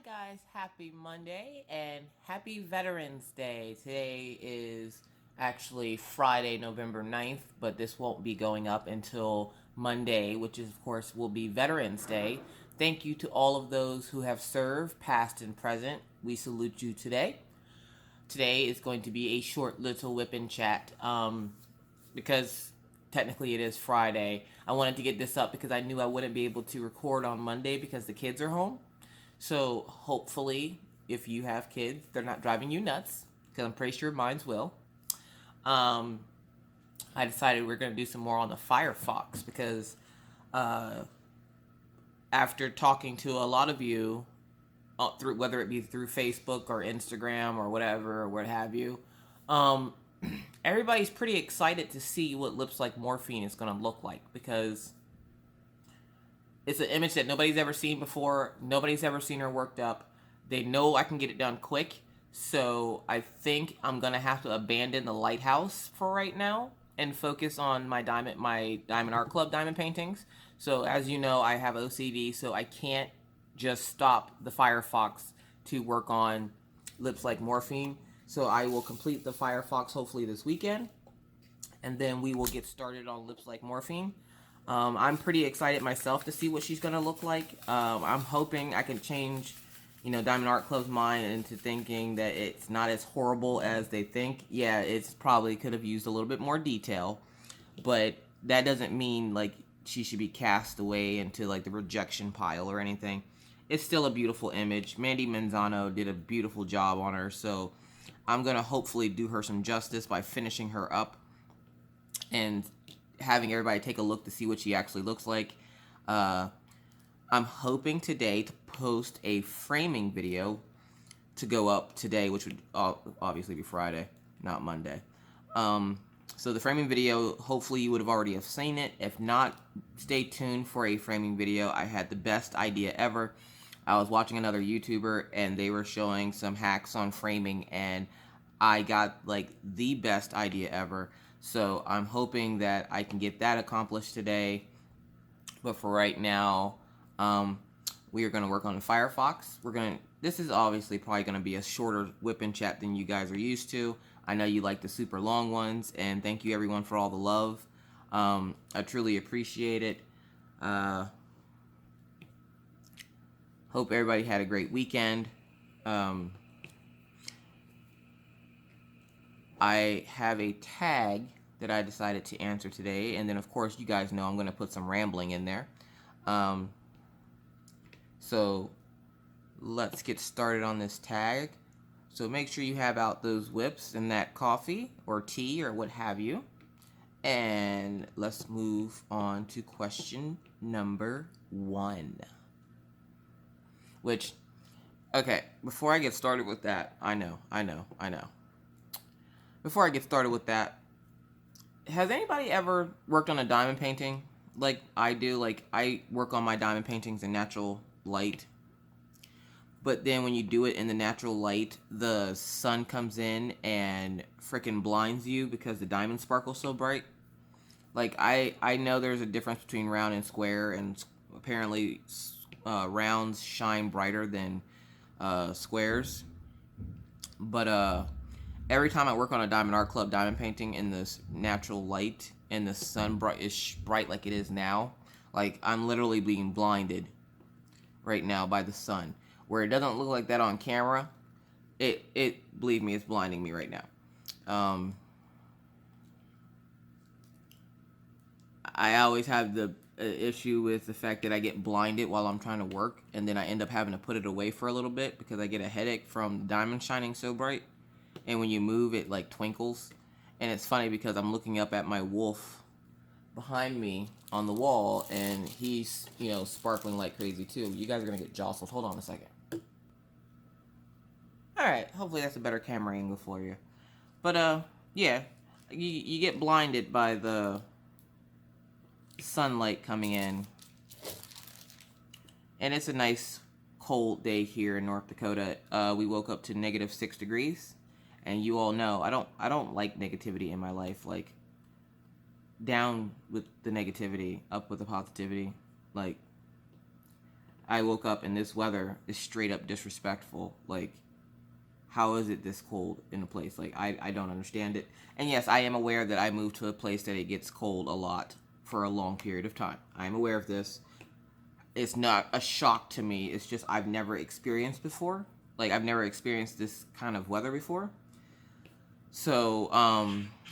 Hi guys, happy Monday and happy Veterans Day. Today is actually Friday, November 9th, but this won't be going up until Monday, which is of course will be Veterans Day. Thank you to all of those who have served, past and present. We salute you today. Today is going to be a short little whip and chat because technically it is Friday. I wanted to get this up because I knew I wouldn't be able to record on Monday because the kids are home. So hopefully, if you have kids, they're not driving you nuts, because I'm pretty sure mine's will. Um, I decided we're going to do some more on the Firefox because uh, after talking to a lot of you, through whether it be through Facebook or Instagram or whatever or what have you, um, everybody's pretty excited to see what Lips Like Morphine is going to look like because it's an image that nobody's ever seen before. Nobody's ever seen her worked up. They know I can get it done quick. So I think I'm going to have to abandon the lighthouse for right now and focus on my Diamond Art Club diamond paintings. So as you know, I have OCD, so I can't just stop the Firefox to work on Lips Like Morphine. So I will complete the Firefox hopefully this weekend, and then we will get started on Lips Like Morphine. I'm pretty excited myself to see what she's going to look like. I'm hoping I can change, Diamond Art Club's mind into thinking that it's not as horrible as they think. Yeah, it's probably could have used a little bit more detail, but that doesn't mean, like, she should be cast away into, like, the rejection pile or anything. It's still a beautiful image. Mandy Manzano did a beautiful job on her, so I'm going to hopefully do her some justice by finishing her up and having everybody take a look to see what she actually looks like. I'm hoping today to post a framing video to go up today, which would obviously be Friday, not Monday. So the framing video, hopefully you would have already have seen it. If not, stay tuned for a framing video. I had the best idea ever. I was watching another YouTuber and they were showing some hacks on framing, and I got like the best idea ever. So I'm hoping that I can get that accomplished today. But for right now, we are going to work on the Firefox. This is obviously probably going to be a shorter whip and chat than you guys are used to. I know you like the super long ones, and thank you everyone for all the love. I truly appreciate it. Hope everybody had a great weekend. I have a tag that I decided to answer today, and then of course you guys know I'm going to put some rambling in there. So let's get started on this tag. So make sure you have out those whips and that coffee or tea or what have you. And let's move on to question number 1. Which, okay, before I get started with that, I know. Before I get started with that, has anybody ever worked on a diamond painting like I do? Like, I work on my diamond paintings in natural light, but then when you do it in the natural light, the sun comes in and freaking blinds you because the diamond sparkles so bright. Like, I know there's a difference between round and square, and apparently rounds shine brighter than squares. But every time I work on a Diamond Art Club diamond painting in this natural light and the sun is bright like it is now, like, I'm literally being blinded right now by the sun. Where it doesn't look like that on camera, it believe me, it's blinding me right now. I always have the issue with the fact that I get blinded while I'm trying to work, and then I end up having to put it away for a little bit because I get a headache from the diamond shining so bright. And when you move, it like twinkles. And it's funny because I'm looking up at my wolf behind me on the wall, and he's, sparkling like crazy too. You guys are gonna get jostled. Hold on a second. Alright, hopefully that's a better camera angle for you. But yeah, you get blinded by the sunlight coming in. And it's a nice cold day here in North Dakota. We woke up to -6 degrees. And you all know I don't like negativity in my life. Like, down with the negativity, up with the positivity. Like, I woke up and this weather is straight up disrespectful. Like, how is it this cold in a place? Like, I don't understand it. And yes, I am aware that I moved to a place that it gets cold a lot for a long period of time. I am aware of this. It's not a shock to me. It's just I've never experienced before. Like, I've never experienced this kind of weather before. So,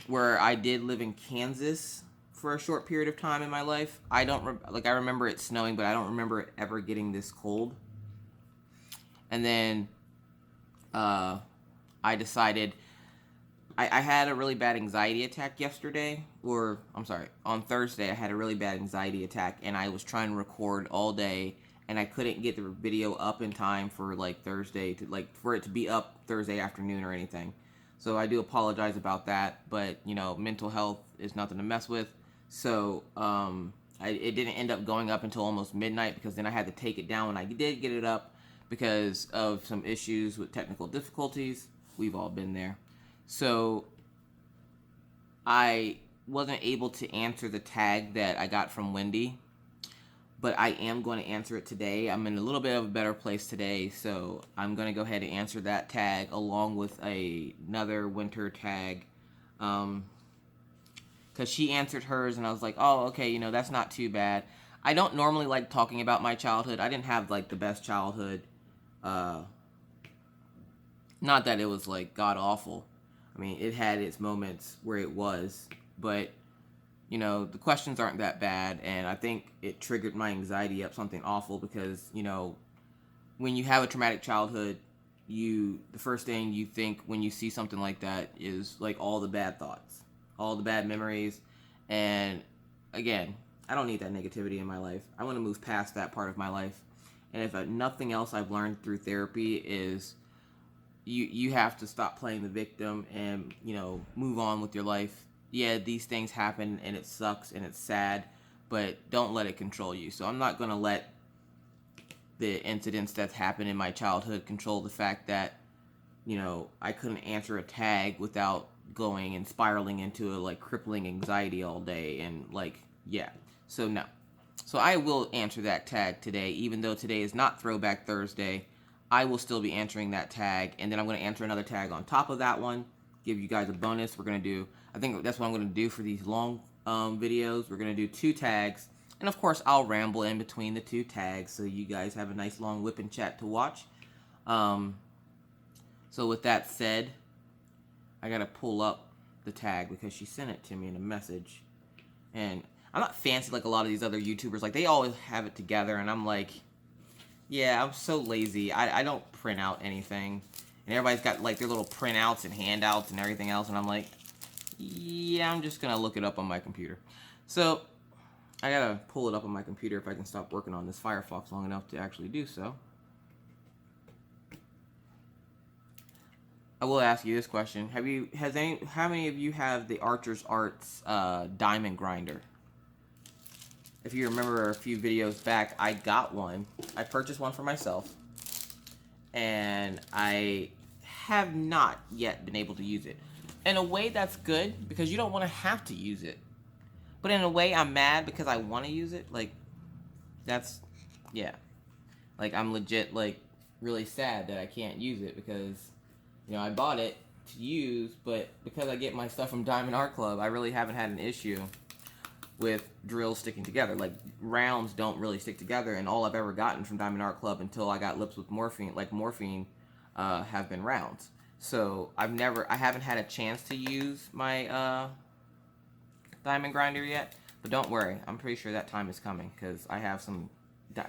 where I did live in Kansas for a short period of time in my life, I don't I remember it snowing, but I don't remember it ever getting this cold. And then I decided I had a really bad anxiety attack yesterday, or I'm sorry, on Thursday I had a really bad anxiety attack, and I was trying to record all day, and I couldn't get the video up in time for like Thursday to for it to be up Thursday afternoon or anything. So I do apologize about that, but mental health is nothing to mess with. So it didn't end up going up until almost midnight, because then I had to take it down when I did get it up because of some issues with technical difficulties. We've all been there. So I wasn't able to answer the tag that I got from Wendy, but I am going to answer it today. I'm in a little bit of a better place today, so I'm going to go ahead and answer that tag along with another winter tag, because she answered hers, and I was like, oh, okay, that's not too bad. I don't normally like talking about my childhood. I didn't have the best childhood. Not that it was god awful. I mean, it had its moments where it was, but the questions aren't that bad, and I think it triggered my anxiety up something awful, because when you have a traumatic childhood, the first thing you think when you see something like that is all the bad thoughts, all the bad memories. And again, I don't need that negativity in my life. I want to move past that part of my life. And if nothing else I've learned through therapy is you have to stop playing the victim and move on with your life. Yeah, these things happen and it sucks and it's sad, but don't let it control you. So I'm not going to let the incidents that happened in my childhood control the fact that I couldn't answer a tag without going and spiraling into a crippling anxiety all day. And yeah, so no. So I will answer that tag today, even though today is not Throwback Thursday. I will still be answering that tag, and then I'm going to answer another tag on top of that one, give you guys a bonus. We're going to do, I think that's what I'm going to do for these long videos. We're going to do 2 tags, and of course I'll ramble in between the 2 tags, so you guys have a nice long Whip and Chat to watch. So with that said, I got to pull up the tag because she sent it to me in a message, and I'm not fancy like a lot of these other YouTubers. They always have it together, and I'm like, yeah, I'm so lazy. I don't print out anything. And everybody's got their little printouts and handouts and everything else. And I'm like, yeah, I'm just going to look it up on my computer. So I got to pull it up on my computer if I can stop working on this Firefox long enough to actually do so. I will ask you this question. How many of you have the Archer's Arts diamond grinder? If you remember a few videos back, I got one. I purchased one for myself, and I have not yet been able to use it. In a way, that's good, because you don't want to have to use it. But in a way, I'm mad because I want to use it. That's, yeah. I'm legit, really sad that I can't use it, because, I bought it to use, but because I get my stuff from Diamond Art Club, I really haven't had an issue with drills sticking together. Rounds don't really stick together, and all I've ever gotten from Diamond Art Club until I got lips with morphine, have been rounds. So I haven't had a chance to use my diamond grinder yet, but don't worry, I'm pretty sure that time is coming, because I have some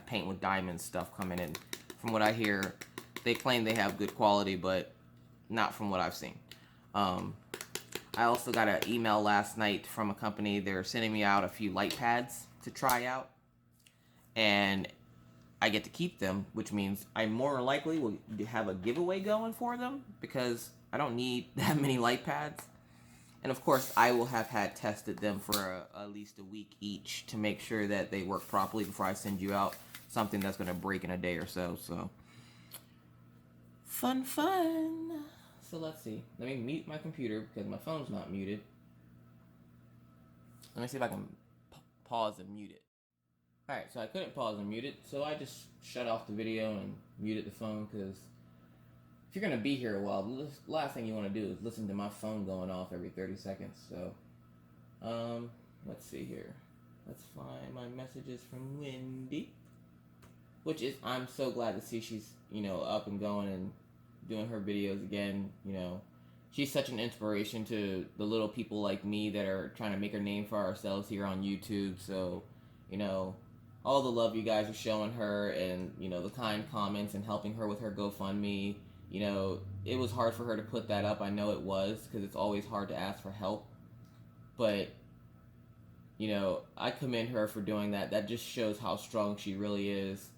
paint with diamonds stuff coming in. From what I hear, they claim they have good quality, but not from what I've seen. I also got an email last night from a company. They're sending me out a few light pads to try out, and I get to keep them, which means I more likely will have a giveaway going for them, because I don't need that many light pads. And of course, I will have had tested them for at least a week each to make sure that they work properly before I send you out something that's going to break in a day or so. So, fun. So let's see. Let me mute my computer because my phone's not muted. Let me see if I can pause and mute it. Alright, so I couldn't pause and mute it, so I just shut off the video and muted the phone, because if you're going to be here a while, the last thing you want to do is listen to my phone going off every 30 seconds. So, let's see here. Let's find my messages from Wendy. Which is, I'm so glad to see she's, up and going and doing her videos again. She's such an inspiration to the little people like me that are trying to make a name for ourselves here on YouTube. So, all the love you guys are showing her, and, the kind comments and helping her with her GoFundMe. It was hard for her to put that up. I know it was, because it's always hard to ask for help. But, I commend her for doing that. That just shows how strong she really is.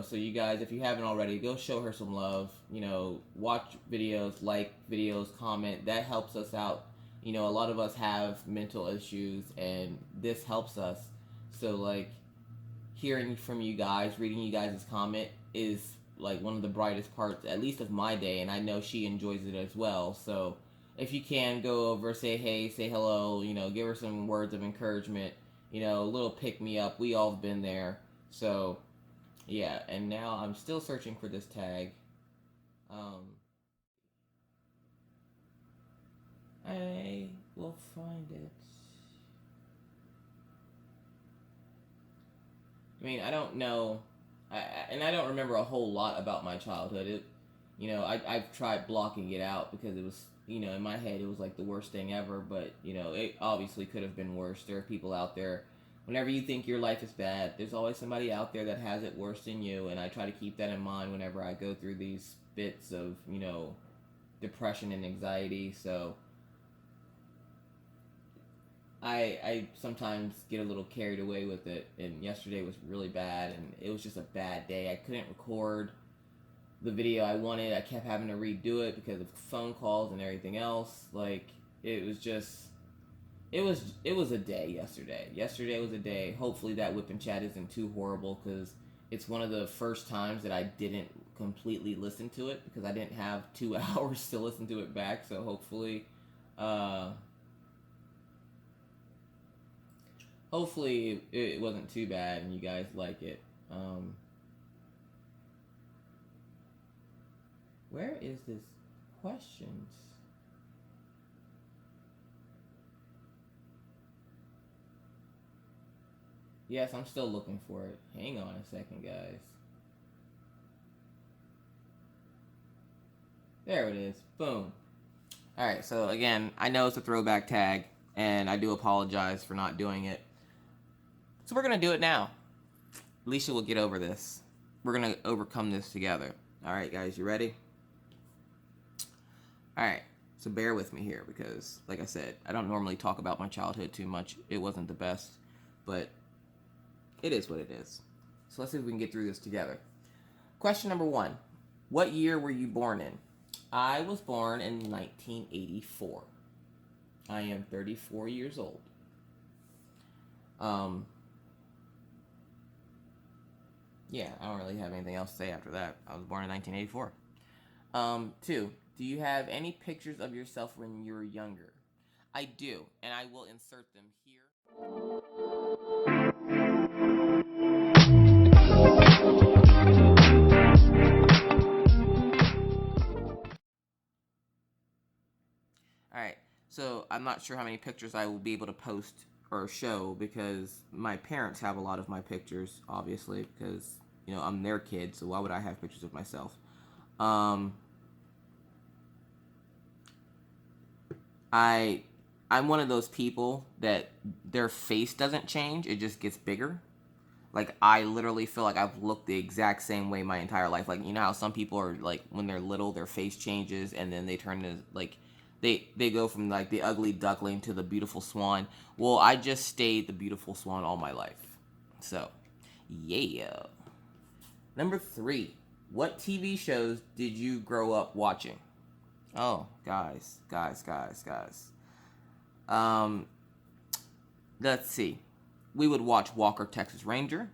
So you guys, if you haven't already, go show her some love. Watch videos, like videos, comment. That helps us out. A lot of us have mental issues, and this helps us. So, like, hearing from you guys, reading you guys' comment is, like, one of the brightest parts, at least of my day, and I know she enjoys it as well. So, if you can, go over, say hey, say hello, give her some words of encouragement, a little pick-me-up. We all have been there. So, yeah, and now I'm still searching for this tag. I will find it. I mean, I don't know, and I don't remember a whole lot about my childhood. I've tried blocking it out because it was, in my head it was like the worst thing ever, but, it obviously could have been worse. There are people out there. Whenever you think your life is bad, there's always somebody out there that has it worse than you, and I try to keep that in mind whenever I go through these bits of, depression and anxiety. So I sometimes get a little carried away with it, and yesterday was really bad, and it was just a bad day. I couldn't record the video I wanted. I kept having to redo it because of phone calls and everything else. Like, it was just... It was a day yesterday. Yesterday was a day. Hopefully that Wip and Chat isn't too horrible, because it's one of the first times that I didn't completely listen to it, because I didn't have 2 hours to listen to it back. So hopefully it wasn't too bad and you guys like it. Where is this questions? Yes, I'm still looking for it. Hang on a second, guys. There it is. Boom. Alright, so again, I know it's a throwback tag, and I do apologize for not doing it. So we're going to do it now. Alicia will get over this. We're going to overcome this together. Alright, guys, you ready? Alright, so bear with me here, because, like I said, I don't normally talk about my childhood too much. It wasn't the best, but it is what it is. So let's see if we can get through this together. Question number 1. What year were you born in? I was born in 1984. I am 34 years old. Yeah, I don't really have anything else to say after that. I was born in 1984. 2. Do you have any pictures of yourself when you were younger? I do, and I will insert them here. Alright, so I'm not sure how many pictures I will be able to post or show, because my parents have a lot of my pictures, obviously, because, I'm their kid, so why would I have pictures of myself? I'm one of those people that their face doesn't change, it just gets bigger. Like, I literally feel like I've looked the exact same way my entire life. Like, how some people are, like, when they're little, their face changes, and then they turn to, like, they go from, like, the ugly duckling to the beautiful swan. Well, I just stayed the beautiful swan all my life. So, yeah. Number 3. What TV shows did you grow up watching? Oh, guys. Let's see. We would watch Walker, Texas Ranger.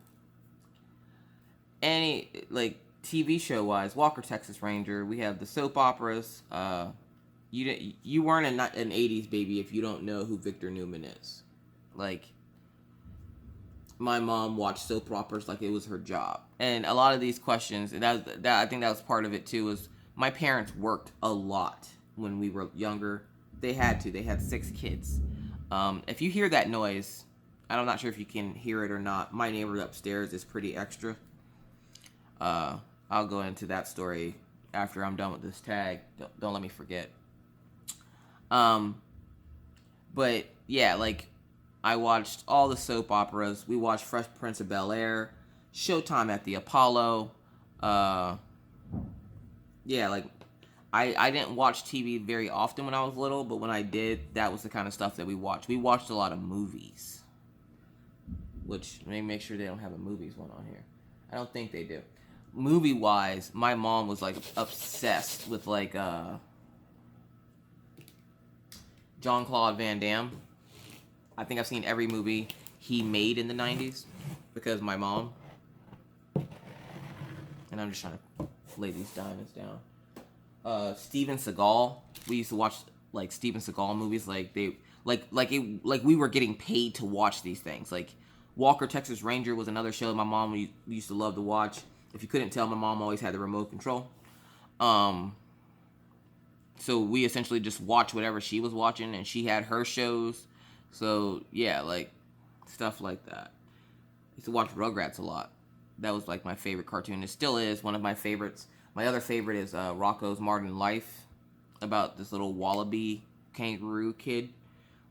Any, like, TV show wise, Walker, Texas Ranger. We have the soap operas. You weren't an 80s baby if you don't know who Victor Newman is. Like, my mom watched soap operas like it was her job. And a lot of these questions, and that I think that was part of it too, was my parents worked a lot when we were younger. They had to. They had 6 kids. If you hear that noise, I'm not sure if you can hear it or not. My neighbor upstairs is pretty extra. I'll go into that story after I'm done with this tag. Don't let me forget. But yeah, like I watched all the soap operas. We watched Fresh Prince of Bel-Air, Showtime at the Apollo. Yeah, like I didn't watch TV very often when I was little, but when I did, that was the kind of stuff that we watched. We watched a lot of movies, which let me make sure they don't have a movies one on here. I don't think they do. Movie wise, my mom was like obsessed with like Jean-Claude Van Damme. I think I've seen every movie he made in the 90s because my mom. And I'm just trying to lay these diamonds down. Steven Seagal. We used to watch like Steven Seagal movies like they like we were getting paid to watch these things. Like Walker Texas Ranger was another show my mom used to love to watch. If you couldn't tell, my mom always had the remote control. So we essentially just watched whatever she was watching, and she had her shows. So yeah, like stuff like that. I used to watch Rugrats a lot. That was like my favorite cartoon. It still is one of my favorites. My other favorite is Rocko's Modern Life, about this little wallaby kangaroo kid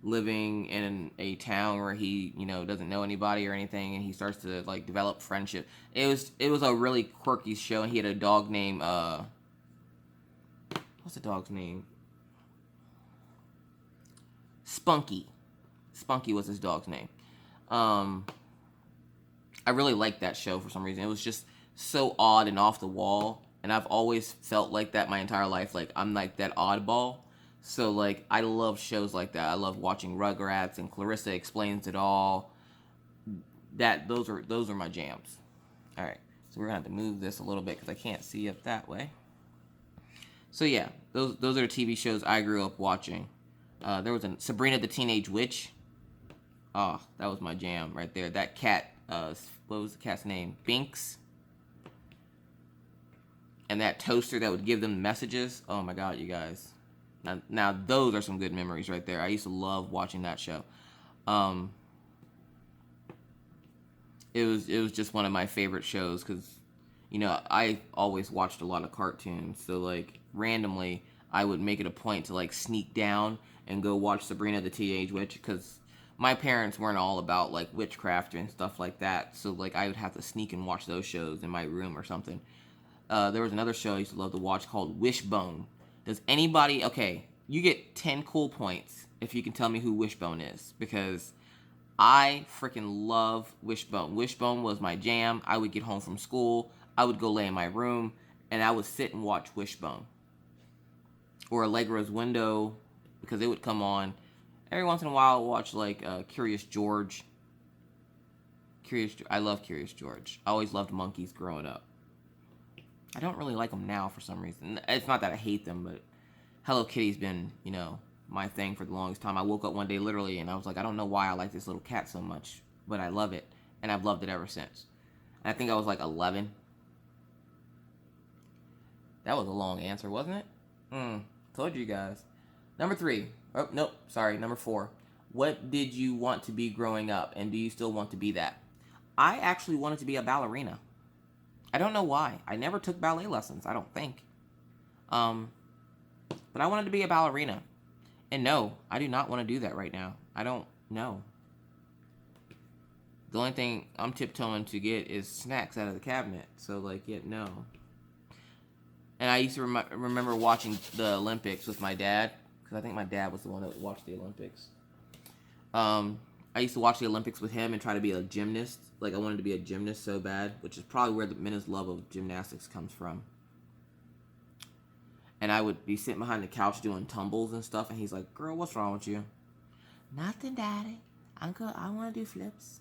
living in a town where he, doesn't know anybody or anything, and he starts to like develop friendship. It was a really quirky show, and he had a dog named what's the dog's name? Spunky. Spunky was his dog's name. I really liked that show for some reason. It was just so odd and off the wall, and I've always felt like that my entire life. Like I'm like that oddball. So like I love shows like that. I love watching Rugrats and Clarissa Explains It All. Those are my jams. All right, so we're gonna have to move this a little bit because I can't see up that way. So yeah, those are the TV shows I grew up watching. There was a Sabrina the Teenage Witch. Oh, that was my jam right there. That cat, what was the cat's name? Binks. And that toaster that would give them messages. Oh my God, you guys. Now those are some good memories right there. I used to love watching that show. It was just one of my favorite shows because, I always watched a lot of cartoons. So like randomly, I would make it a point to like sneak down and go watch Sabrina the Teenage Witch because my parents weren't all about like witchcraft and stuff like that. So like I would have to sneak and watch those shows in my room or something. There was another show I used to love to watch called Wishbone. Does anybody... Okay, you get 10 cool points if you can tell me who Wishbone is. Because I freaking love Wishbone. Wishbone was my jam. I would get home from school. I would go lay in my room. And I would sit and watch Wishbone. Or Allegra's Window. Because it would come on. Every once in a while I would watch like Curious George. I love Curious George. I always loved monkeys growing up. I don't really like them now for some reason. It's not that I hate them, but Hello Kitty's been, my thing for the longest time. I woke up one day literally and I was like, I don't know why I like this little cat so much, but I love it. And I've loved it ever since. And I think I was like 11. That was a long answer, wasn't it? Told you guys. Number 3. Oh, nope. Sorry. Number 4. What did you want to be growing up, and do you still want to be that? I actually wanted to be a ballerina. I don't know why. I never took ballet lessons, I don't think. But I wanted to be a ballerina. And no, I do not want to do that right now. I don't know. The only thing I'm tiptoeing to get is snacks out of the cabinet. So, like, yeah, no. And I used to remember watching the Olympics with my dad. Because I think my dad was the one that watched the Olympics. I used to watch the Olympics with him and try to be a gymnast. Like, I wanted to be a gymnast so bad, which is probably where the men's love of gymnastics comes from. And I would be sitting behind the couch doing tumbles and stuff, and he's like, girl, what's wrong with you? Nothing, Daddy. I want to do flips.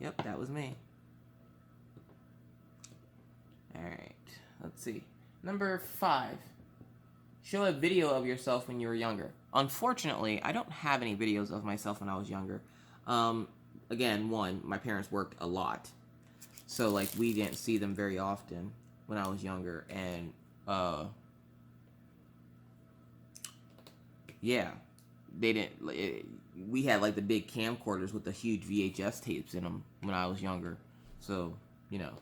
Yep, that was me. Alright, let's see. Number 5. Show a video of yourself when you were younger. Unfortunately, I don't have any videos of myself when I was younger. again, one, my parents worked a lot. So, like, we didn't see them very often when I was younger. And, yeah, they didn't. We had, like, the big camcorders with the huge VHS tapes in them when I was younger. So, you know,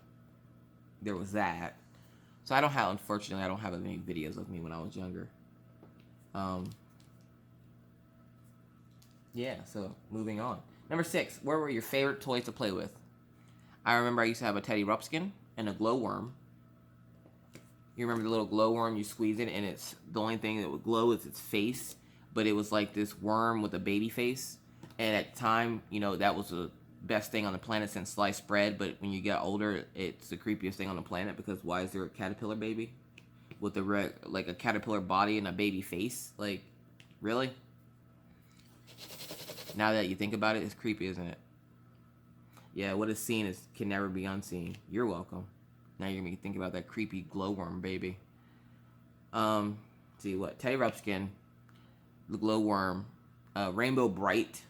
there was that. So, unfortunately, I don't have any videos of me when I was younger. Yeah, so moving on. Number 6, what were your favorite toys to play with? I remember I used to have a Teddy Ruxpin and a glowworm. You remember the little glowworm? You squeeze it, and it's the only thing that would glow is its face. But it was like this worm with a baby face. And at the time, you know, that was the best thing on the planet since sliced bread. But when you get older, it's the creepiest thing on the planet because why is there a caterpillar baby with like a caterpillar body and a baby face? Like, really? Now that you think about it, it's creepy, isn't it? Yeah, what is seen can never be unseen. You're welcome. Now you're gonna be thinking about that creepy glowworm baby. See what? Teddy Ruxpin, the glowworm, Rainbow Bright,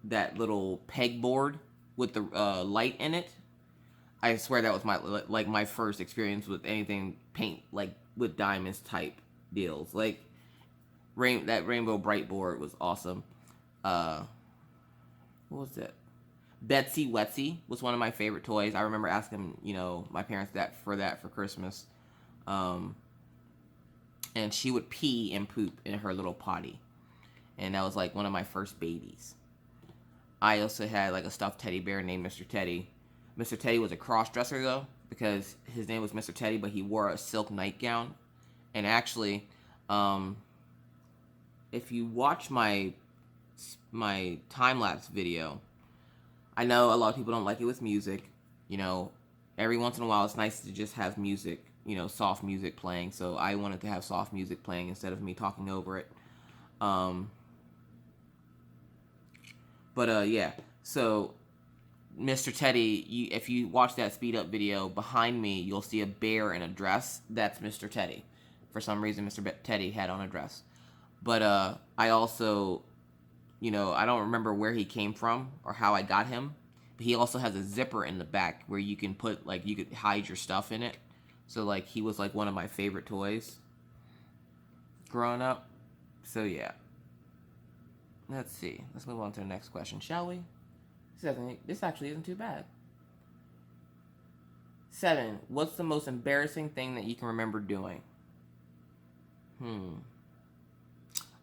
that little pegboard with the light in it. I swear that was my first experience with anything paint, like with diamonds type deals. Like that Rainbow Bright board was awesome. What was it? Betsy Wetsy was one of my favorite toys. I remember asking, you know, my parents for Christmas. And she would pee and poop in her little potty. And that was like one of my first babies. I also had like a stuffed teddy bear named Mr. Teddy. Mr. Teddy was a cross-dresser though, because his name was Mr. Teddy, but he wore a silk nightgown. And actually, if you watch my time-lapse video, I know a lot of people don't like it with music. You know, every once in a while it's nice to just have music, you know, soft music playing. So I wanted to have soft music playing instead of me talking over it. Yeah. So Mr. Teddy, if you watch that speed up video, behind me you'll see a bear in a dress. That's Mr. Teddy. For some reason, Mr. Teddy had on a dress. But I also, you know, I don't remember where he came from or how I got him. But he also has a zipper in the back where you can put, like, you could hide your stuff in it. So, like, he was, like, one of my favorite toys growing up. So, yeah. Let's see. Let's move on to the next question, shall we? This actually isn't too bad. 7. What's the most embarrassing thing that you can remember doing?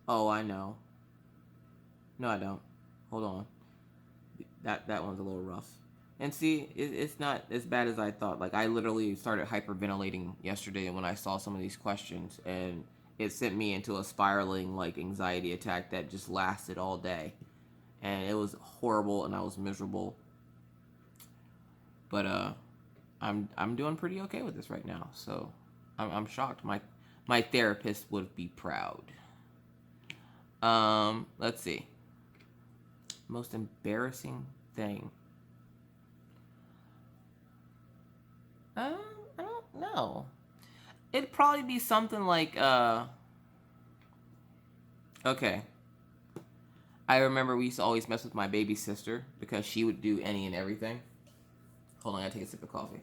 Oh, I know. No, I don't. Hold on. That one's a little rough. And see, it's not as bad as I thought. Like, I literally started hyperventilating yesterday when I saw some of these questions, and it sent me into a spiraling, like, anxiety attack that just lasted all day. And it was horrible, and I was miserable. But, I'm doing pretty okay with this right now, so I'm shocked. My therapist would be proud. Let's see. Most embarrassing thing. I don't know. It'd probably be something like, okay. I remember we used to always mess with my baby sister because she would do any and everything. Hold on, I gotta take a sip of coffee.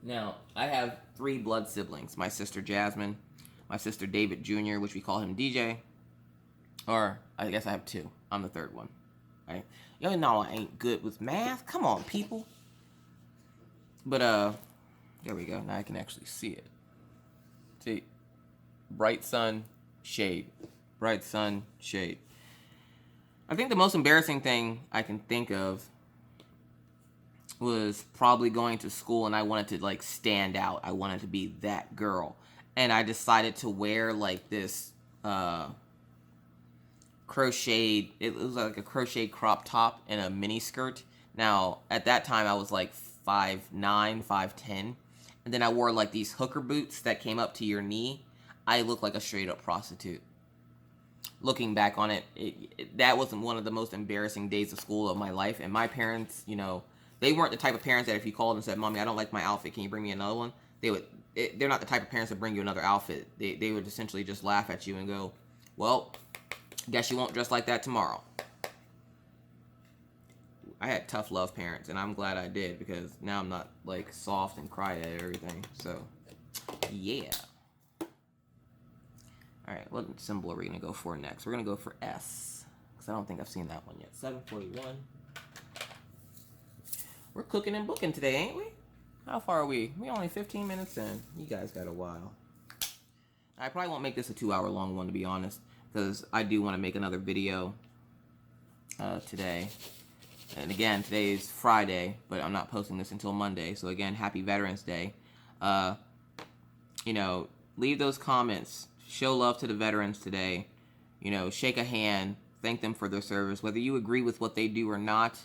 Now, I have 3 blood siblings. My sister Jasmine, my sister David Jr., which we call him DJ. Or, I guess I have 2. I'm the 3rd one. Right? Y'all know I ain't good with math. Come on, people. But, there we go. Now I can actually see it. See? Bright sun, shade. Bright sun, shade. I think the most embarrassing thing I can think of was probably going to school and I wanted to, like, stand out. I wanted to be that girl. And I decided to wear, like, this, crocheted, it was like a crocheted crop top and a mini skirt. Now, at that time, I was, like, 5'9", 5'10". And then I wore, like, these hooker boots that came up to your knee. I looked like a straight-up prostitute. Looking back on it, that wasn't one of the most embarrassing days of school of my life. And my parents, you know, they weren't the type of parents that if you called and said, "Mommy, I don't like my outfit. Can you bring me another one?" They're not the type of parents that bring you another outfit. They would essentially just laugh at you and go, "Well, guess you won't dress like that tomorrow." I had tough love parents, and I'm glad I did, because now I'm not like soft and cry at everything. So, yeah. All right, what symbol are we gonna go for next? We're gonna go for S, because I don't think I've seen that one yet. 741. We're cooking and booking today, ain't we? How far are we? We're only 15 minutes in. You guys got a while. I probably won't make this a 2-hour long one, to be honest, because I do want to make another video today. And again, today is Friday, but I'm not posting this until Monday. So again, happy Veterans Day. You know, leave those comments. Show love to the veterans today. You know, shake a hand. Thank them for their service. Whether you agree with what they do or not,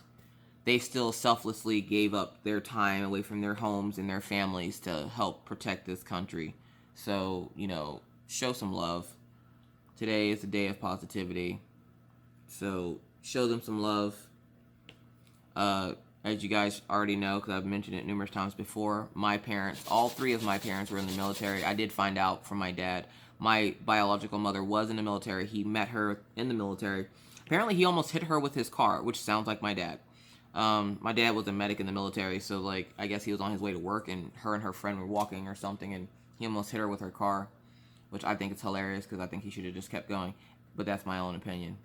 they still selflessly gave up their time away from their homes and their families to help protect this country. So, you know, show some love. Today is a day of positivity. So, show them some love. As you guys already know, because I've mentioned it numerous times before, my parents, all three of my parents were in the military. I did find out from my dad. My biological mother was in the military. He met her in the military. Apparently, he almost hit her with his car, which sounds like my dad. My dad was a medic in the military, so like I guess he was on his way to work, and her friend were walking or something, and he almost hit her with her car, which I think is hilarious, because I think he should have just kept going. But that's my own opinion.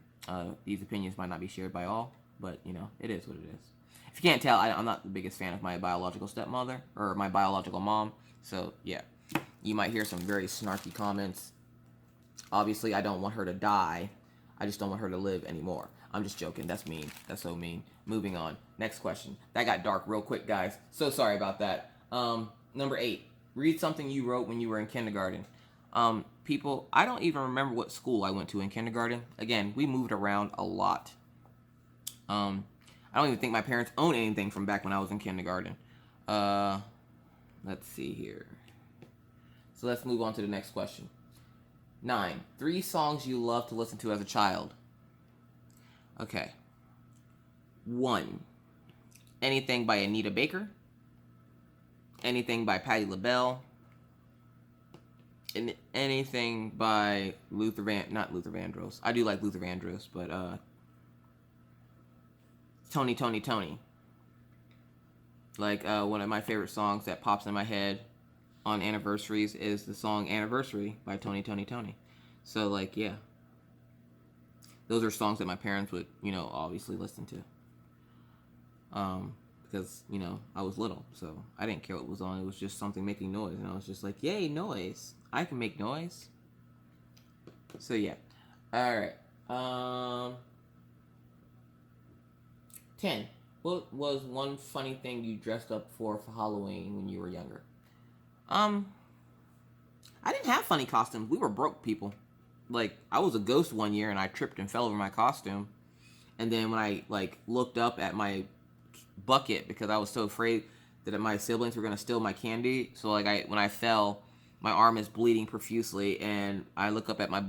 These opinions might not be shared by all, but you know, it is what it is. If you can't tell, I'm not the biggest fan of my biological stepmother or my biological mom. So yeah, you might hear some very snarky comments. Obviously, I don't want her to die. I just don't want her to live anymore. I'm just joking. That's mean. That's so mean. Moving on. Next question. That got dark real quick, guys. So sorry about that. Number 8. Read something you wrote when you were in kindergarten. People, I don't even remember what school I went to in kindergarten. Again, we moved around a lot. I don't even think my parents owned anything from back when I was in kindergarten. Let's see here. So let's move on to the next question. 9. 3 songs you love to listen to as a child. Okay. 1. Anything by Anita Baker. Anything by Patti LaBelle. And anything by not Luther Vandross. I do like Luther Vandross, but Tony. Like one of my favorite songs that pops in my head on anniversaries is the song Anniversary by Tony. So like, yeah. Those are songs that my parents would, you know, obviously listen to. Because, you know, I was little, so I didn't care what was on. It was just something making noise, and I was just like, yay, noise. I can make noise. So, yeah. Alright. 10. What was one funny thing you dressed up for Halloween when you were younger? I didn't have funny costumes. We were broke people. Like, I was a ghost one year, and I tripped and fell over my costume. And then when I, like, looked up at my bucket, because I was so afraid that my siblings were going to steal my candy, so, like, when I fell, my arm is bleeding profusely, and I look up at my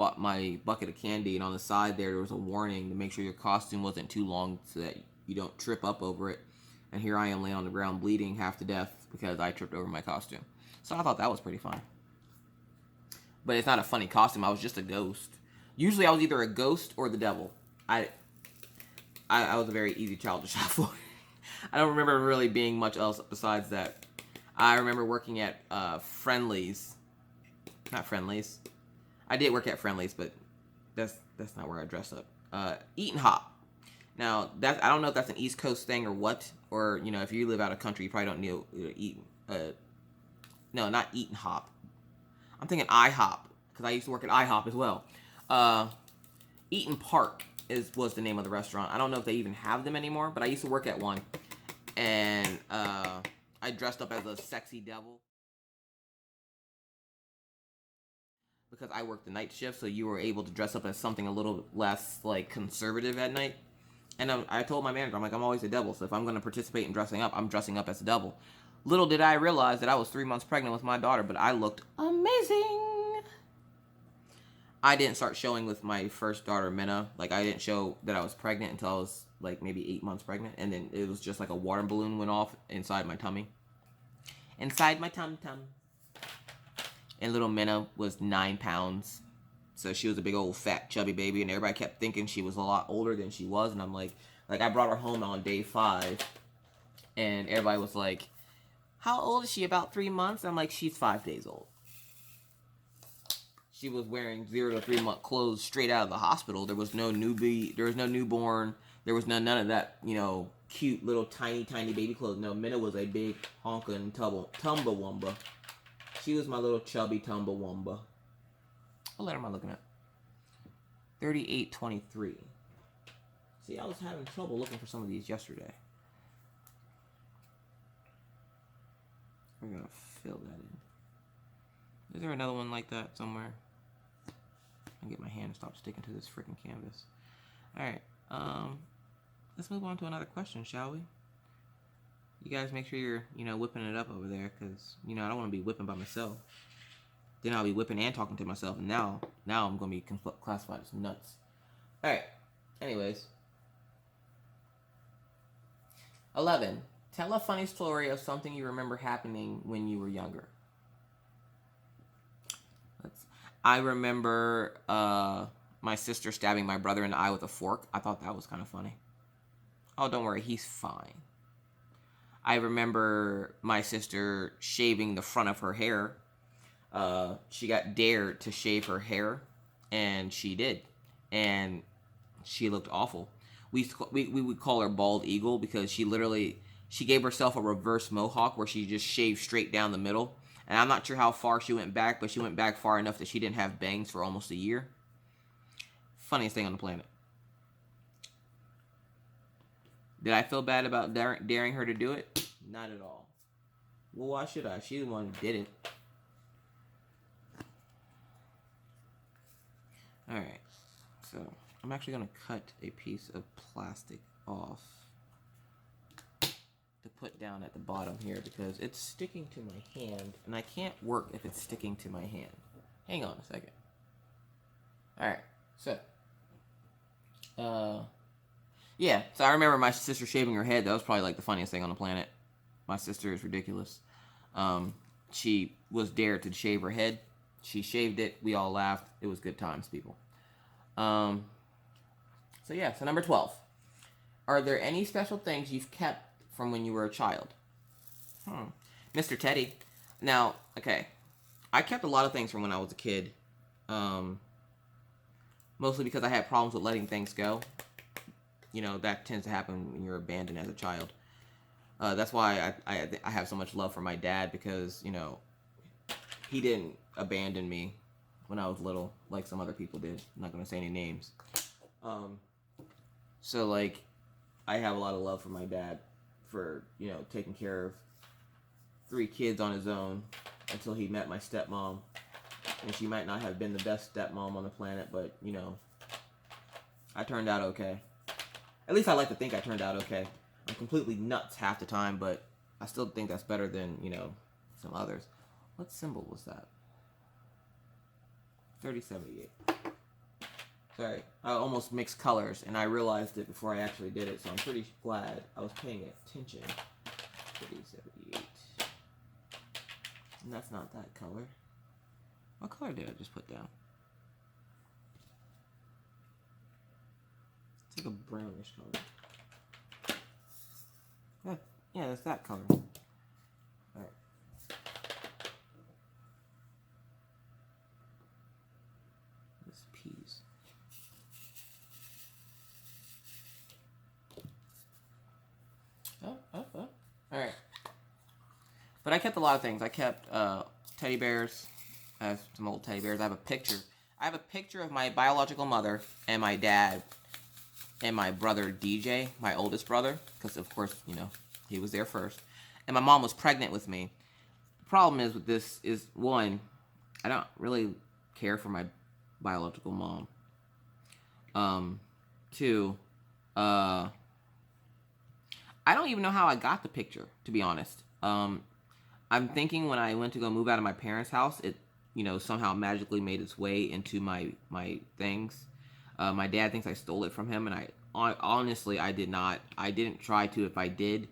bucket of candy, and on the side there was a warning to make sure your costume wasn't too long so that you don't trip up over it. And here I am laying on the ground bleeding half to death because I tripped over my costume. So I thought that was pretty fun. But it's not a funny costume. I was just a ghost. Usually I was either a ghost or the devil. I was a very easy child to shop for. I don't remember really being much else besides that. I remember working at Friendly's. Not Friendly's. I did work at Friendly's, but that's not where I dress up. Eat and Hop. Now, I don't know if that's an East Coast thing or what. Or, you know, if you live out of country, you probably don't know eat. No, not Eat and Hop. I'm thinking IHOP, because I used to work at IHOP as well. Eaton Park was the name of the restaurant. I don't know if they even have them anymore, but I used to work at one. And I dressed up as a sexy devil. Because I worked the night shift, so you were able to dress up as something a little less, like, conservative at night. And I told my manager, I'm like, I'm always a devil, so if I'm going to participate in dressing up, I'm dressing up as a devil. Little did I realize that I was 3 months pregnant with my daughter, but I looked amazing. I didn't start showing with my first daughter, Minna. Like, I didn't show that I was pregnant until I was, like, maybe 8 months pregnant. And then it was just like a water balloon went off inside my tummy. Inside my tum-tum. And little Minna was 9 pounds. So she was a big old fat chubby baby. And everybody kept thinking she was a lot older than she was. And I'm like, Like, I brought her home on day 5, and everybody was like, how old is she? About 3 months? I'm like, she's 5 days old. She was wearing 0 to 3 month clothes straight out of the hospital. There was no newbie. There was no newborn. There was none of that, cute little tiny baby clothes. No, Minna was a big honkin' Tumbawamba. She was my little chubby Tumbawamba. What letter am I looking at? 3823. See, I was having trouble looking for some of these yesterday. We're gonna fill that in. Is there another one like that somewhere? I'll get my hand to stop sticking to this freaking canvas. Alright, let's move on to another question, shall we? You guys make sure you're, whipping it up over there, because, I don't want to be whipping by myself. Then I'll be whipping and talking to myself, and now I'm going to be classified as nuts. Alright, anyways. 11. Tell a funny story of something you remember happening when you were younger. I remember my sister stabbing my brother in the eye with a fork. I thought that was kind of funny. Oh, don't worry, he's fine. I remember my sister shaving the front of her hair. She got dared to shave her hair, and she did. And she looked awful. We would call her Bald Eagle because she gave herself a reverse mohawk where she just shaved straight down the middle. And I'm not sure how far she went back, but she went back far enough that she didn't have bangs for almost a year. Funniest thing on the planet. Did I feel bad about daring her to do it? Not at all. Well, why should I? She's the one who did it. Alright. So, I'm actually going to cut a piece of plastic off to put down at the bottom here because it's sticking to my hand and I can't work if it's sticking to my hand. Hang on a second. Alright, so yeah, so I remember my sister shaving her head. That was probably like the funniest thing on the planet. My sister is ridiculous. She was dared to shave her head. She shaved it. We all laughed. It was good times, people. So yeah, so number 12. Are there any special things you've kept from when you were a child? Mr. Teddy. Now, okay. I kept a lot of things from when I was a kid. Mostly because I had problems with letting things go. That tends to happen when you're abandoned as a child. That's why I have so much love for my dad because, he didn't abandon me when I was little like some other people did. I'm not going to say any names. So, like, I have a lot of love for my dad for, taking care of 3 kids on his own until he met my stepmom. And she might not have been the best stepmom on the planet, but, I turned out okay. At least I like to think I turned out okay. I'm completely nuts half the time, but I still think that's better than, some others. What symbol was that? 3078. Sorry, I almost mixed colors, and I realized it before I actually did it, so I'm pretty glad I was paying attention. 3078. And that's not that color. What color did I just put down? It's like a brownish color. Yeah, it's that color. Alright. This peas. Oh. Alright. But I kept a lot of things. I kept teddy bears. I have some old teddy bears. I have a picture. Of my biological mother and my dad and my brother DJ, my oldest brother, because of course, he was there first. And my mom was pregnant with me. The problem is with this is, one, I don't really care for my biological mom. 2, I don't even know how I got the picture, to be honest. I'm thinking when I went to go move out of my parents' house, it, somehow magically made its way into my things. My dad thinks I stole it from him, and honestly, I did not. I didn't try to if I did,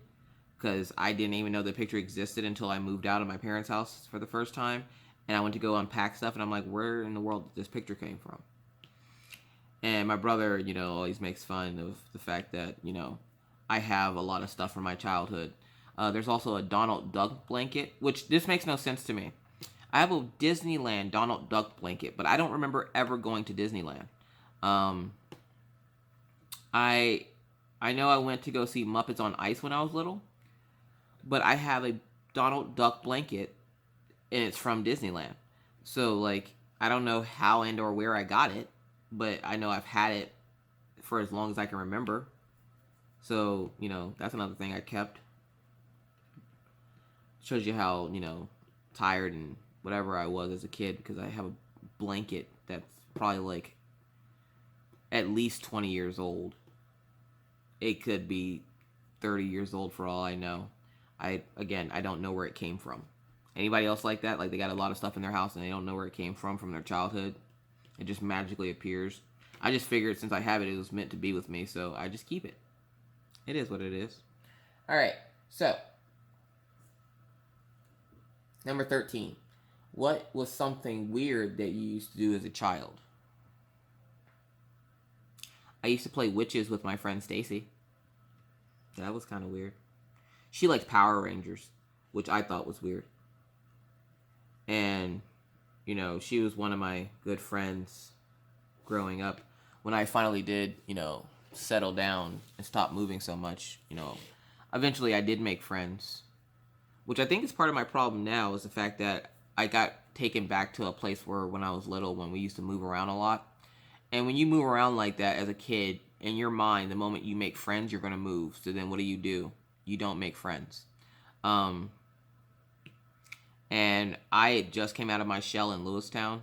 because I didn't even know the picture existed until I moved out of my parents' house for the first time, and I went to go unpack stuff, and I'm like, where in the world did this picture came from? And my brother, always makes fun of the fact that, I have a lot of stuff from my childhood. There's also a Donald Duck blanket, which this makes no sense to me. I have a Disneyland Donald Duck blanket, but I don't remember ever going to Disneyland. Um, I I know I went to go see Muppets on Ice when I was little, but I have a Donald Duck blanket and it's from Disneyland. So like I don't know how and or where I got it, but I know I've had it for as long as I can remember. So, that's another thing I kept. Shows you how, tired and whatever I was as a kid because I have a blanket that's probably like at least 20 years old. It could be 30 years old for all I know. I don't know where it came from. Anybody else like that? Like they got a lot of stuff in their house and they don't know where it came from their childhood. It just magically appears. I just figured since I have it, it was meant to be with me, so I just keep it. It is what it is. All right, so number 13. What was something weird that you used to do as a child? I used to play witches with my friend Stacy. That was kind of weird. She liked Power Rangers, which I thought was weird. And, she was one of my good friends growing up. When I finally did, settle down and stop moving so much, eventually I did make friends. Which I think is part of my problem now is the fact that I got taken back to a place where when I was little, when we used to move around a lot. And when you move around like that as a kid, in your mind, the moment you make friends, you're going to move. So then what do? You don't make friends. And I just came out of my shell in Lewistown.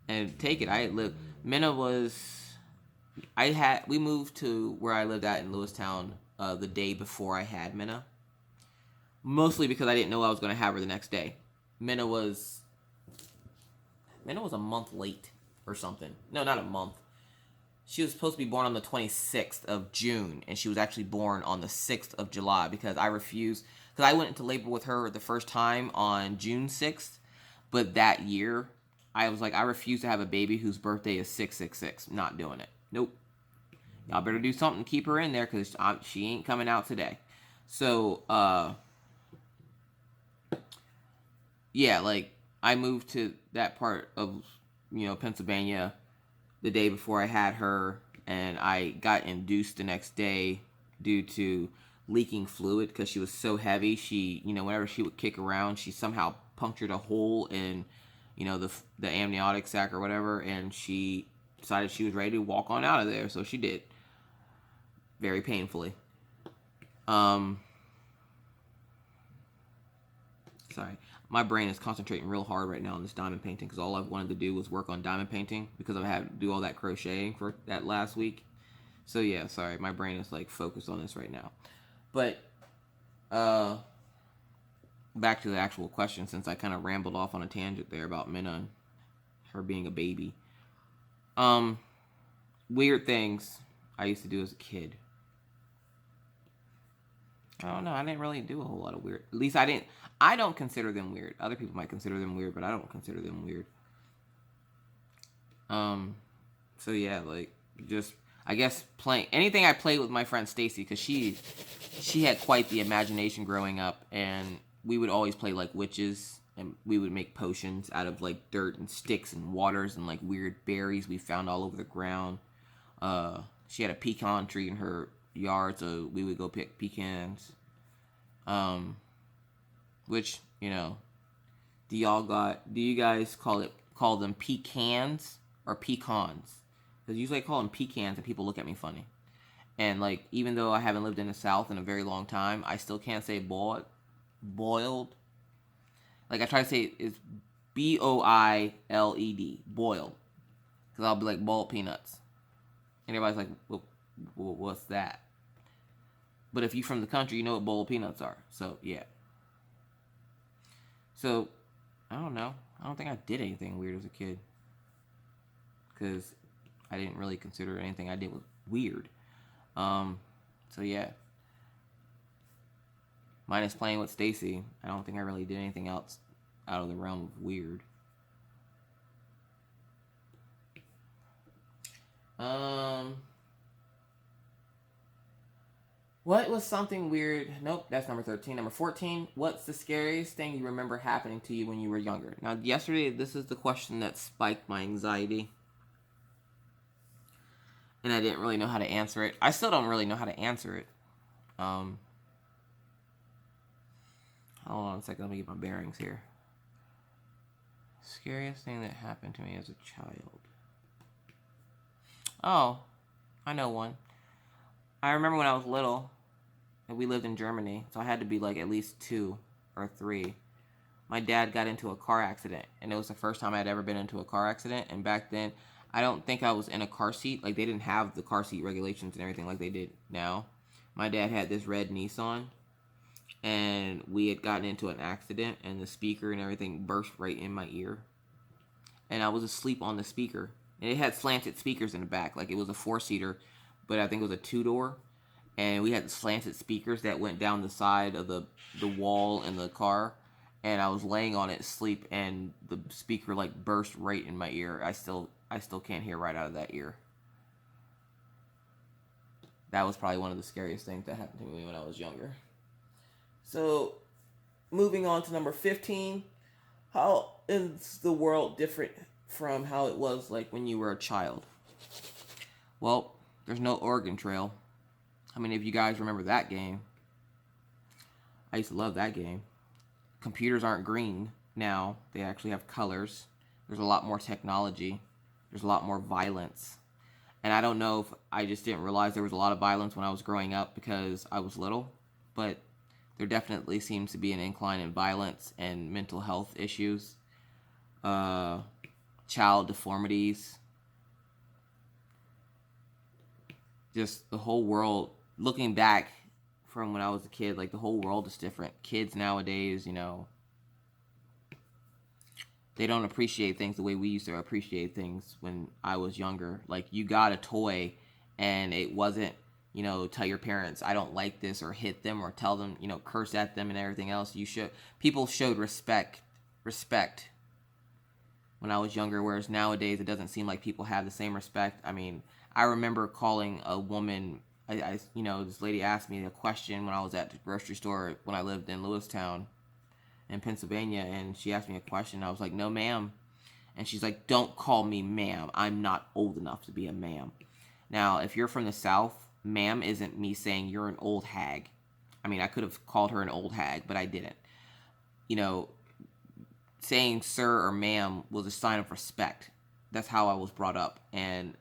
And take it, I had lived. Minna was. We moved to where I lived at in Lewistown the day before I had Minna. Mostly because I didn't know I was going to have her the next day. Minna was a month late or something. No, not a month. She was supposed to be born on the 26th of June, and she was actually born on the 6th of July because I refused. Because I went into labor with her the first time on June 6th, but that year, I was like, I refuse to have a baby whose birthday is 666. Not doing it. Nope. Y'all better do something to keep her in there because she ain't coming out today. So, yeah, like, I moved to that part of, Pennsylvania the day before I had her, and I got induced the next day due to leaking fluid because she was so heavy. She, whenever she would kick around, she somehow punctured a hole in, the amniotic sac or whatever, and she decided she was ready to walk on out of there, so she did. Very painfully. Sorry. My brain is concentrating real hard right now on this diamond painting because all I've wanted to do was work on diamond painting because I've had to do all that crocheting for that last week. So yeah, sorry, my brain is like focused on this right now. But back to the actual question since I kind of rambled off on a tangent there about Minna and her being a baby. Weird things I used to do as a kid. I don't know. I didn't really do a whole lot of weird. At least I didn't. I don't consider them weird. Other people might consider them weird, but I don't consider them weird. So yeah, like just I guess playing anything I played with my friend Stacy because she had quite the imagination growing up, and we would always play like witches, and we would make potions out of like dirt and sticks and waters and like weird berries we found all over the ground. She had a pecan tree in her yard, so we would go pick pecans. Which, do you guys call them pecans or pecans? Because usually I call them pecans and people look at me funny. And like, even though I haven't lived in the South in a very long time, I still can't say boiled. Like I try to say it's BOILED, boiled. Because I'll be like boiled peanuts. And everybody's like, well, what's that? But if you're from the country, you know what boiled peanuts are. So, yeah. So, I don't know. I don't think I did anything weird as a kid. Because I didn't really consider anything I did was weird. So, yeah. Minus playing with Stacy, I don't think I really did anything else out of the realm of weird. Um, what was something weird? Nope, that's number 13. Number 14, what's the scariest thing you remember happening to you when you were younger? Now, yesterday, this is the question that spiked my anxiety. And I didn't really know how to answer it. I still don't really know how to answer it. Hold on a second, let me get my bearings here. Scariest thing that happened to me as a child. Oh, I know one. I remember when I was little, and we lived in Germany, so I had to be like at least 2 or 3. My dad got into a car accident, and it was the first time I'd ever been into a car accident. And back then, I don't think I was in a car seat. Like, they didn't have the car seat regulations and everything like they did now. My dad had this red Nissan, and we had gotten into an accident, and the speaker and everything burst right in my ear. And I was asleep on the speaker. And it had slanted speakers in the back. Like, it was a 4-seater, but I think it was a 2-door. And we had slanted speakers that went down the side of the wall in the car. And I was laying on it asleep, and the speaker like burst right in my ear. I still can't hear right out of that ear. That was probably one of the scariest things that happened to me when I was younger. So, moving on to number 15. How is the world different from how it was like when you were a child? Well, there's no Oregon Trail. How many of you guys remember that game? I used to love that game. Computers aren't green now. They actually have colors. There's a lot more technology. There's a lot more violence. And I don't know if I just didn't realize there was a lot of violence when I was growing up because I was little, but there definitely seems to be an incline in violence and mental health issues, child deformities, just the whole world. Looking back from when I was a kid, like, the whole world is different. Kids nowadays, they don't appreciate things the way we used to appreciate things when I was younger. Like, you got a toy and it wasn't, tell your parents, I don't like this, or hit them, or tell them, curse at them and everything else. People showed respect when I was younger, whereas nowadays it doesn't seem like people have the same respect. I mean, I remember calling a woman, this lady asked me a question when I was at the grocery store when I lived in Lewistown in Pennsylvania, and she asked me a question. I was like, no, ma'am. And she's like, don't call me ma'am. I'm not old enough to be a ma'am. Now, if you're from the South, ma'am isn't me saying you're an old hag. I mean, I could have called her an old hag, but I didn't. Saying sir or ma'am was a sign of respect. That's how I was brought up. And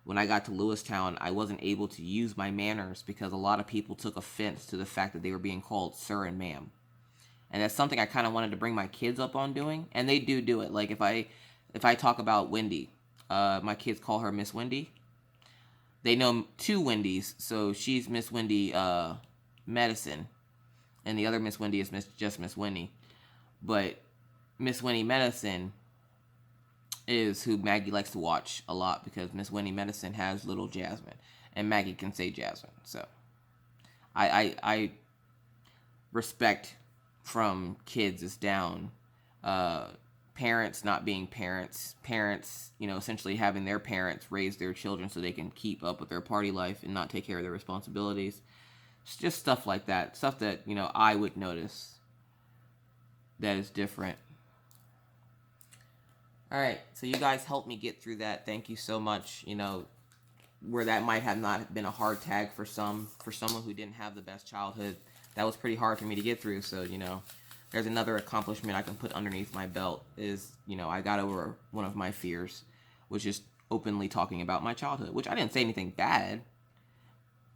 when I got to Lewistown, I wasn't able to use my manners because a lot of people took offense to the fact that they were being called sir and ma'am. And that's something I kind of wanted to bring my kids up on doing, and they do it. Like, if I talk about Wendy, my kids call her Miss Wendy. They know 2 Wendy's, so she's Miss Wendy Medicine, and the other Miss Wendy is just Miss Wendy. But Miss Wendy Medicine is who Maggie likes to watch a lot because Miss Wendy Medicine has little Jasmine, and Maggie can say Jasmine. So I respect from kids is down. Parents not being parents, essentially having their parents raise their children so they can keep up with their party life and not take care of their responsibilities. It's just stuff like that. Stuff that, I would notice that is different. Alright, so you guys helped me get through that. Thank you so much. Where that might have not been a hard tag for someone who didn't have the best childhood, that was pretty hard for me to get through. So, there's another accomplishment I can put underneath my belt is, I got over one of my fears, which is openly talking about my childhood, which I didn't say anything bad.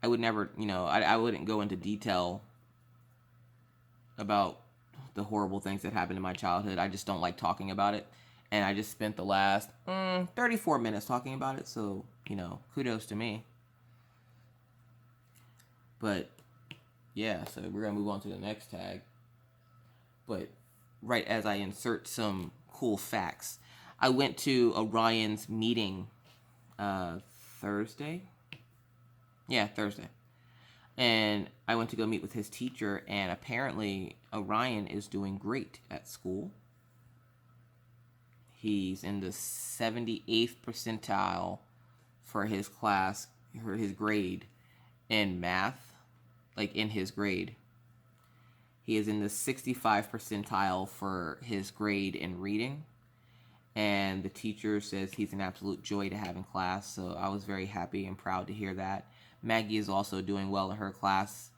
I would never, I wouldn't go into detail about the horrible things that happened in my childhood. I just don't like talking about it. And I just spent the last 34 minutes talking about it. So, kudos to me. But, yeah, so we're going to move on to the next tag. But right as I insert some cool facts, I went to Orion's meeting Thursday. Yeah, Thursday. And I went to go meet with his teacher, and apparently Orion is doing great at school. He's in the 78th percentile for his class, his grade in math, like in his grade. He is in the 65 percentile for his grade in reading. And the teacher says he's an absolute joy to have in class. So I was very happy and proud to hear that. Maggie is also doing well in her class.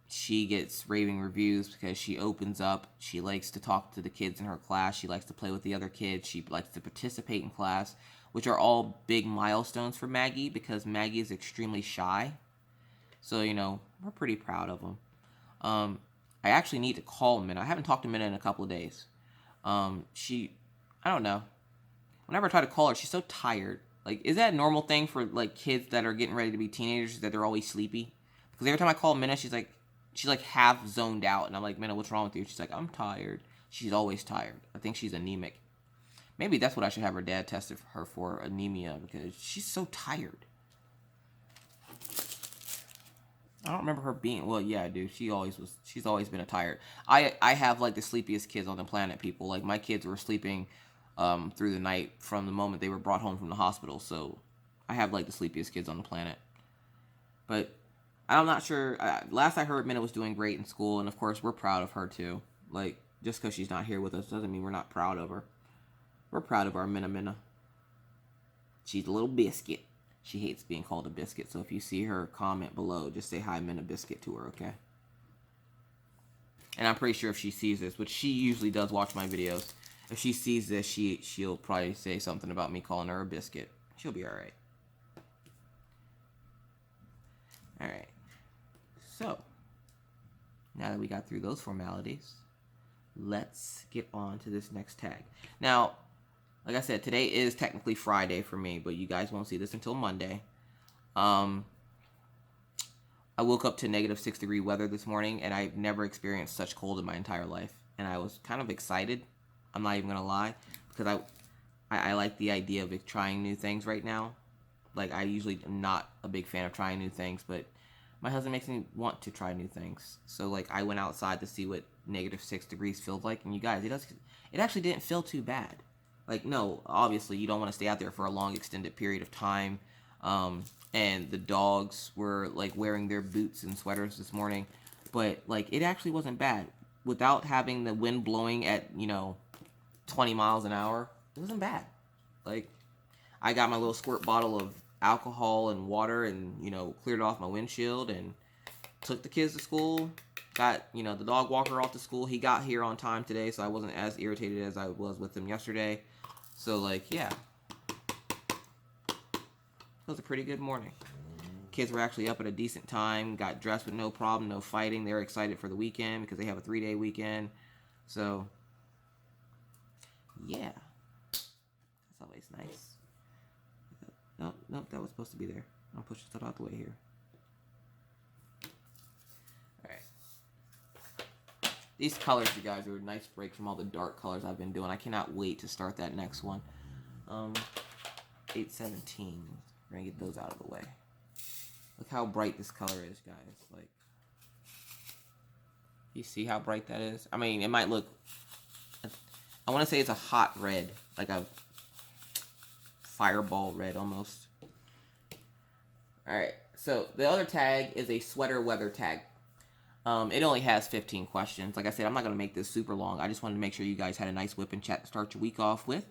She gets raving reviews because she opens up. She likes to talk to the kids in her class. She likes to play with the other kids. She likes to participate in class, which are all big milestones for Maggie because Maggie is extremely shy. So, we're pretty proud of them. I actually need to call Minna. I haven't talked to Minna in a couple of days. I don't know. Whenever I try to call her, she's so tired. Like, is that a normal thing for, like, kids that are getting ready to be teenagers, that they're always sleepy? Because every time I call Minna, she's like half zoned out. And I'm like, Minna, what's wrong with you? She's like, I'm tired. She's always tired. I think she's anemic. Maybe that's what I should have her dad tested her for, anemia, because she's so tired. I don't remember her being, well, yeah, I do. She's always been a tired. I have, like, the sleepiest kids on the planet, people. Like, my kids were sleeping through the night from the moment they were brought home from the hospital. So, I have, like, the sleepiest kids on the planet. But, I'm not sure. Last I heard, Minna was doing great in school. And, of course, we're proud of her, too. Like, just because she's not here with us doesn't mean we're not proud of her. We're proud of our Minna. She's a little biscuit. She hates being called a biscuit, so if you see her comment below, just say hi, Minna Biscuit, to her, okay? And I'm pretty sure if she sees this, which she usually does watch my videos, if she sees this, she'll probably say something about me calling her a biscuit. She'll be alright. Alright. So, now that we got through those formalities, let's get on to this next tag. Now, like I said, today is technically Friday for me, but you guys won't see this until Monday. I woke up to negative 6-degree weather this morning, and I've never experienced such cold in my entire life. And I was kind of excited, I'm not even going to lie, because I like the idea of trying new things right now. Like, I usually am not a big fan of trying new things, but my husband makes me want to try new things. So, like, I went outside to see what negative 6 degrees feels like, and you guys, it actually didn't feel too bad. Like, no, obviously, you don't want to stay out there for a long, extended period of time. And the dogs were, like, wearing their boots and sweaters this morning. But, like, it actually wasn't bad. Without having the wind blowing at, 20 miles an hour, it wasn't bad. Like, I got my little squirt bottle of alcohol and water and, cleared off my windshield and took the kids to school. Got, the dog walker off to school. He got here on time today, so I wasn't as irritated as I was with him yesterday. So, like, yeah. It was a pretty good morning. Kids were actually up at a decent time. Got dressed with no problem, no fighting. They were excited for the weekend because they have a 3-day weekend. So, yeah. That's always nice. Nope, that was supposed to be there. I'll push stuff out the way here. These colors, you guys, are a nice break from all the dark colors I've been doing. I cannot wait to start that next one. 817. We're going to get those out of the way. Look how bright this color is, guys. Like, you see how bright that is? I mean, it might look... I want to say it's a hot red. Like a fireball red, almost. Alright, so the other tag is a sweater weather tag. It only has 15 questions. Like I said, I'm not going to make this super long. I just wanted to make sure you guys had a nice whip and chat to start your week off with.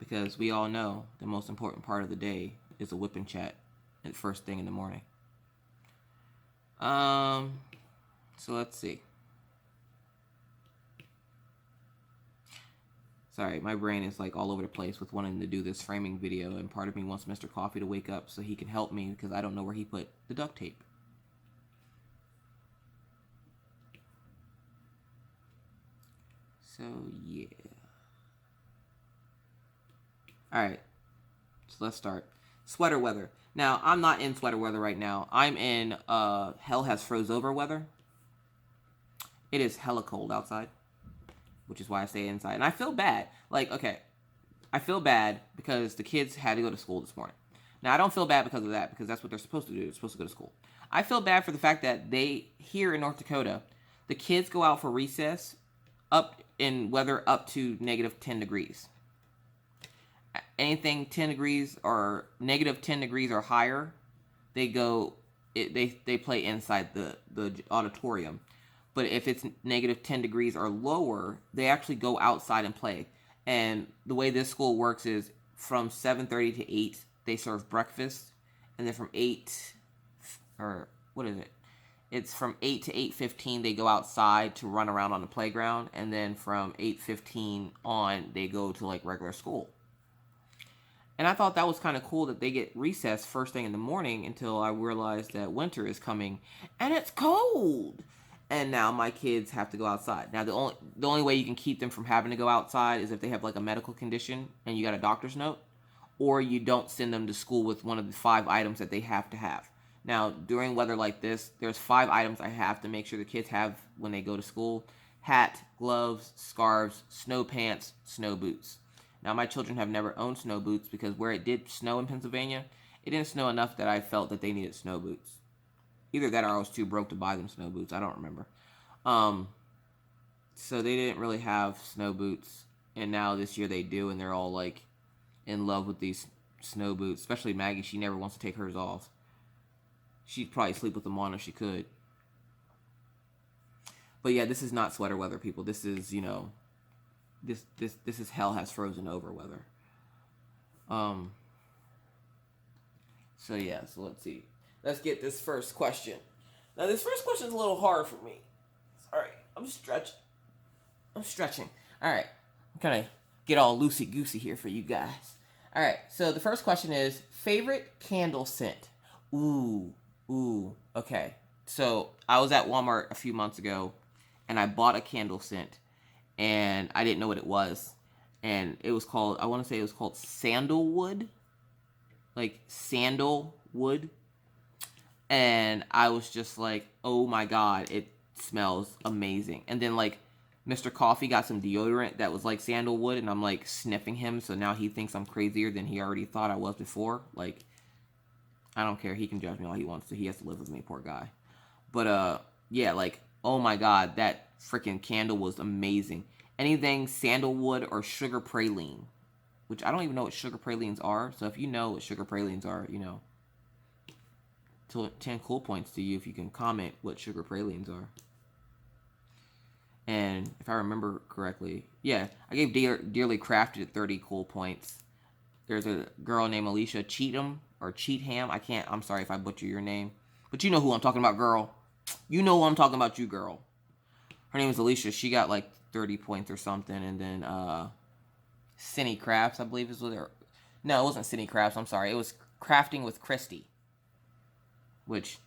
Because we all know the most important part of the day is a whip and chat at first thing in the morning. So let's see. Sorry, my brain is like all over the place with wanting to do this framing video, and part of me wants Mr. Coffee to wake up so he can help me because I don't know where he put the duct tape. So, yeah. Alright. So, let's start. Sweater weather. Now, I'm not in sweater weather right now. I'm in hell has froze over weather. It is hella cold outside, which is why I stay inside. And I feel bad. Like, okay. I feel bad because the kids had to go to school this morning. Now, I don't feel bad because of that, because that's what they're supposed to do. They're supposed to go to school. I feel bad for the fact that here in North Dakota, the kids go out for recess up in weather up to negative 10 degrees. anything 10 degrees or negative 10 degrees or higher, they play inside the auditorium. But if it's negative 10 degrees or lower, they actually go outside and play. And the way this school works is from 7:30 to 8, they serve breakfast. And then from 8, or what is it? It's from 8 to 8:15, they go outside to run around on the playground. And then from 8:15 on, they go to like regular school. And I thought that was kind of cool that they get recess first thing in the morning until I realized that winter is coming and it's cold. And now my kids have to go outside. Now the only way you can keep them from having to go outside is if they have like a medical condition and you got a doctor's note, or you don't send them to school with one of the 5 items that they have to have. Now, during weather like this, there's 5 items I have to make sure the kids have when they go to school: hat, gloves, scarves, snow pants, snow boots. Now, my children have never owned snow boots because where it did snow in Pennsylvania, it didn't snow enough that I felt that they needed snow boots. Either that or I was too broke to buy them snow boots. I don't remember. So they didn't really have snow boots. And now this year they do, and they're all like in love with these snow boots. Especially Maggie. She never wants to take hers off. She'd probably sleep with them on if she could. But yeah, this is not sweater weather, people. This is, this is hell has frozen over weather. So yeah, so let's see. Let's get this first question. Now this first question is a little hard for me. Sorry, I'm stretching. All right, I'm trying to get all loosey goosey here for you guys. All right, so the first question is favorite candle scent. Ooh. Okay, so I was at Walmart a few months ago, and I bought a candle scent, and I didn't know what it was, and it was called, I want to say it was called sandalwood, like sandalwood, and I was just like, oh my god, it smells amazing. And then like Mr. Coffee got some deodorant that was like sandalwood, and I'm like sniffing him, so now he thinks I'm crazier than he already thought I was before. Like, I don't care, he can judge me all he wants to, he has to live with me, poor guy. But yeah, like, oh my god, that freaking candle was amazing. Anything sandalwood or sugar praline, which I don't even know what sugar pralines are. So if you know what sugar pralines are, 10 cool points to you if you can comment what sugar pralines are. And if I remember correctly, yeah, I gave Dearly Crafted 30 cool points. There's a girl named Alicia Cheatham or Cheatham. I'm sorry if I butcher your name, but you know who I'm talking about, girl. You know who I'm talking about, you girl. Her name is Alicia. She got like 30 points or something. And then Cindy Crafts, I believe is what her. No, it wasn't Cindy Crafts. I'm sorry. It was Crafting with Christy. Which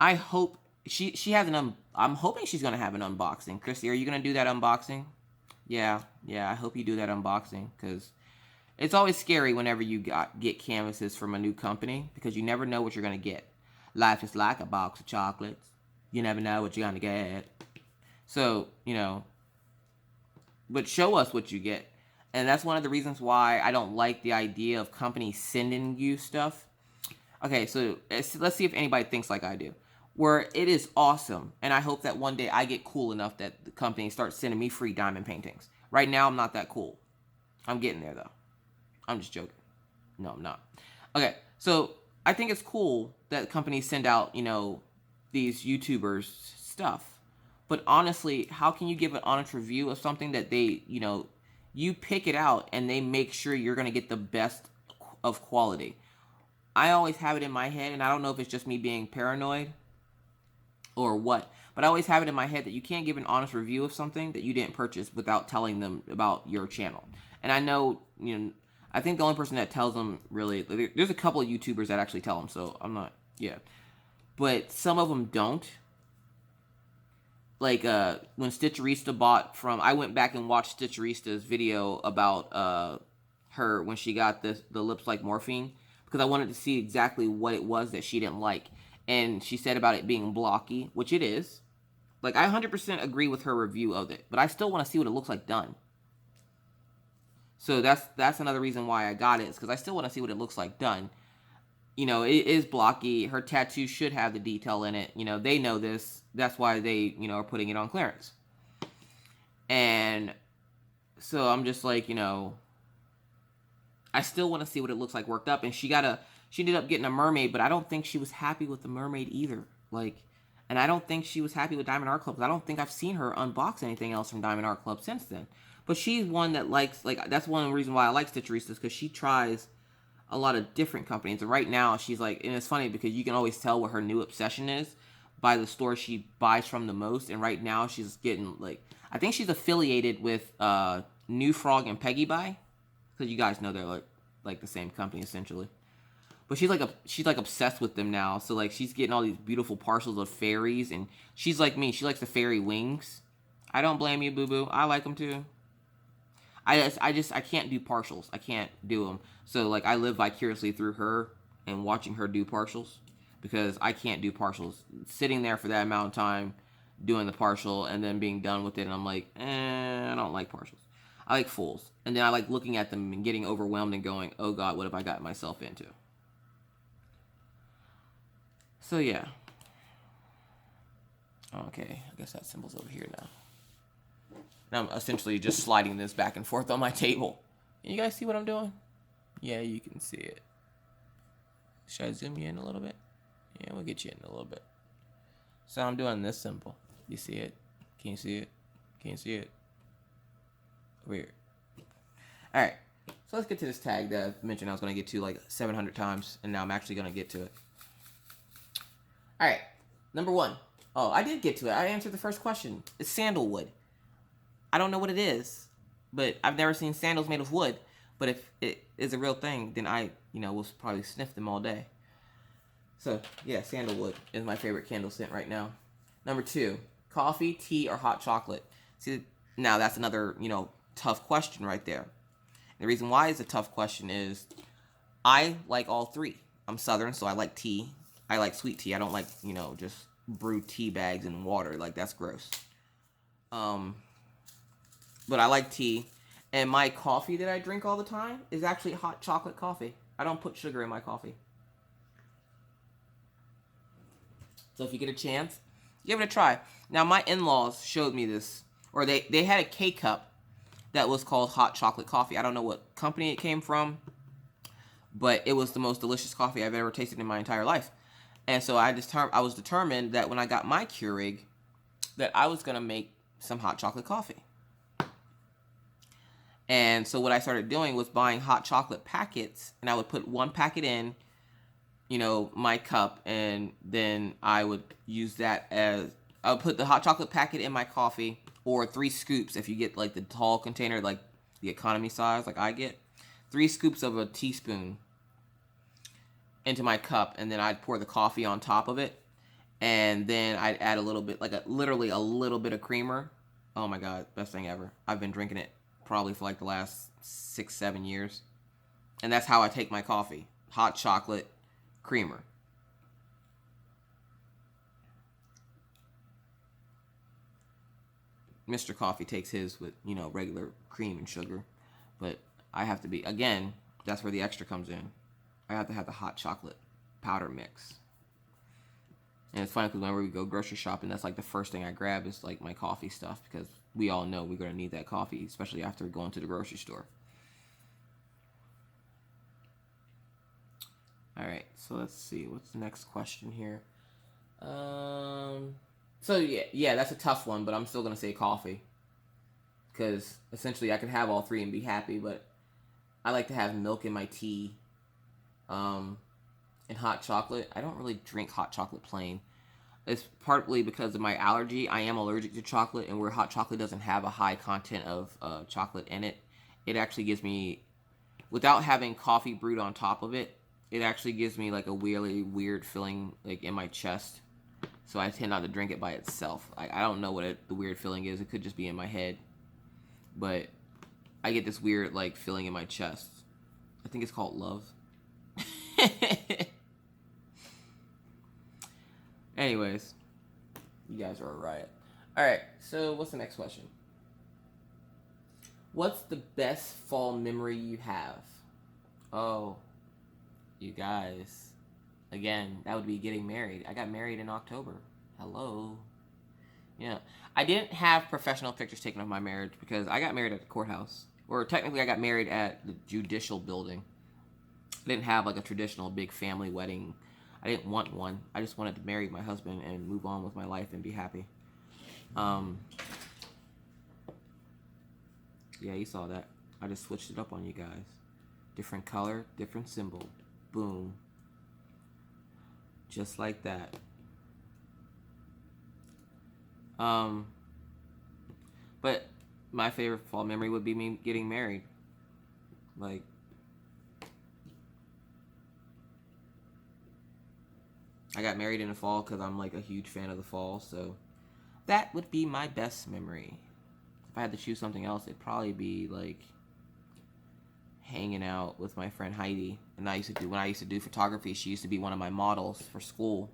I hope she has I'm hoping she's gonna have an unboxing. Christy, are you gonna do that unboxing? Yeah. I hope you do that unboxing, because it's always scary whenever you get canvases from a new company, because you never know what you're gonna get. Life is like a box of chocolates. You never know what you're gonna get. So, but show us what you get. And that's one of the reasons why I don't like the idea of companies sending you stuff. Okay, so let's see if anybody thinks like I do. Where it is awesome, and I hope that one day I get cool enough that the company starts sending me free diamond paintings. Right now, I'm not that cool. I'm getting there, though. I'm just joking. No, I'm not. Okay, so I think it's cool that companies send out, these YouTubers stuff. But honestly, how can you give an honest review of something that they, you pick it out and they make sure you're going to get the best of quality? I always have it in my head, and I don't know if it's just me being paranoid or what, but I always have it in my head that you can't give an honest review of something that you didn't purchase without telling them about your channel. And I know, I think the only person that tells them really, there's a couple of YouTubers that actually tell them, so I'm not, yeah. But some of them don't. Like, when Stitcherista bought from, I went back and watched Stitcherista's video about her when she got the lips like morphine, because I wanted to see exactly what it was that she didn't like. And she said about it being blocky, which it is. Like, I 100% agree with her review of it, but I still want to see what it looks like done. So that's another reason why I got it, is because I still want to see what it looks like done. It is blocky. Her tattoo should have the detail in it. They know this. That's why they, are putting it on clearance. And so I'm just like, I still want to see what it looks like worked up. And she ended up getting a mermaid, but I don't think she was happy with the mermaid either. Like, and I don't think she was happy with Diamond Art Club. I don't think I've seen her unbox anything else from Diamond Art Club since then. But she's one that likes, like, that's one reason why I like Stitcheristas, because she tries a lot of different companies. And right now, she's like, and it's funny because you can always tell what her new obsession is by the store she buys from the most. And right now, she's getting, like, I think she's affiliated with New Frog and Peggy Buy, because you guys know they're like the same company essentially. But she's like obsessed with them now. So like she's getting all these beautiful parcels of fairies, and she's like me. She likes the fairy wings. I don't blame you, boo boo. I like them too. I can't do partials. I can't do them. So like I live vicariously through her and watching her do partials, because I can't do partials. Sitting there for that amount of time doing the partial and then being done with it, and I'm like, I don't like partials. I like fulls. And then I like looking at them and getting overwhelmed and going, oh God, what have I gotten myself into? So yeah. Okay, I guess that symbol's over here now. And I'm essentially just sliding this back and forth on my table. You guys see what I'm doing? Yeah, you can see it. Should I zoom you in a little bit? Yeah, we'll get you in a little bit. So I'm doing this symbol. You see it? Can you see it? Can you see it? Weird. Alright, so let's get to this tag that I mentioned I was going to get to like 700 times, and now I'm actually going to get to it. Alright, number 1. Oh, I did get to it. I answered the first question. It's sandalwood. I don't know what it is, but I've never seen sandals made of wood. But if it is a real thing, then I, will probably sniff them all day. So, yeah, sandalwood is my favorite candle scent right now. Number 2, coffee, tea, or hot chocolate. See, now that's another, tough question right there. The reason why it's a tough question is I like all three. I'm Southern, so I like tea. I like sweet tea. I don't like, just brewed tea bags in water. Like, that's gross. But I like tea. And my coffee that I drink all the time is actually hot chocolate coffee. I don't put sugar in my coffee. So if you get a chance, give it a try. Now, my in-laws showed me this. Or they had a K-cup that was called hot chocolate coffee. I don't know what company it came from, but it was the most delicious coffee I've ever tasted in my entire life. And so I was determined that when I got my Keurig, that I was going to make some hot chocolate coffee. And so what I started doing was buying hot chocolate packets, and I would put one packet in, my cup, and then I would use that as, I would put the hot chocolate packet in my coffee, or 3 scoops if you get like the tall container, like the economy size, like I get. 3 scoops of a teaspoon into my cup, and then I'd pour the coffee on top of it, and then I'd add a little bit, literally a little bit of creamer. Oh my God, best thing ever. I've been drinking it probably for like the last 6-7 years, and that's how I take my coffee: hot chocolate creamer. Mr. Coffee takes his with, regular cream and sugar. But I have to be, again, that's where the extra comes in. I have to have the hot chocolate powder mix. And it's funny because whenever we go grocery shopping, that's like the first thing I grab is like my coffee stuff, because we all know we're going to need that coffee, especially after going to the grocery store. All right, so let's see. What's the next question here? So yeah, that's a tough one, but I'm still going to say coffee. Because essentially I could have all three and be happy, but I like to have milk in my tea. And hot chocolate. I don't really drink hot chocolate plain. It's partly because of my allergy. I am allergic to chocolate, and where hot chocolate doesn't have a high content of chocolate in it, it actually gives me, without having coffee brewed on top of it, it actually gives me like a really weird feeling like in my chest. So I tend not to drink it by itself. I don't know what the weird feeling is. It could just be in my head. But I get this weird like feeling in my chest. I think it's called love. Anyways, you guys are a riot. Alright, so what's the next question? What's the best fall memory you have? Oh, you guys. Again, that would be getting married. I got married in October. Hello. Yeah. I didn't have professional pictures taken of my marriage because I got married at the courthouse. Or technically, I got married at the judicial building. I didn't have like a traditional big family wedding. I didn't want one. I just wanted to marry my husband and move on with my life and be happy. Yeah, you saw that. I just switched it up on you guys. Different color, different symbol. Boom. Just like that. But my favorite fall memory would be me getting married. Like, I got married in the fall because I'm like a huge fan of the fall, so that would be my best memory. If I had to choose something else, it'd probably be like hanging out with my friend Heidi. And when I used to do photography, she used to be one of my models for school.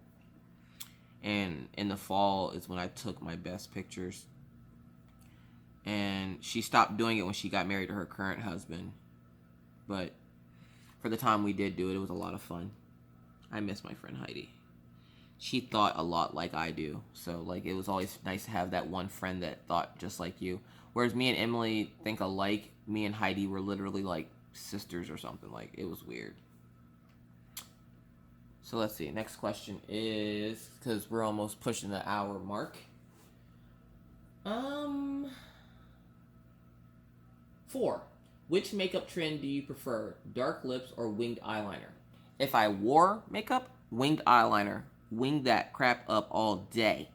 And in the fall is when I took my best pictures. And she stopped doing it when she got married to her current husband. But for the time we did do it, it was a lot of fun. I miss my friend Heidi. She thought a lot like I do. So, like, it was always nice to have that one friend that thought just like you. Whereas me and Emily think alike, me and Heidi were literally like sisters or something. Like, it was weird. So, let's see. Next question is, because we're almost pushing the hour mark. 4. Which makeup trend do you prefer? Dark lips or winged eyeliner? If I wore makeup, winged eyeliner. Wing that crap up all day.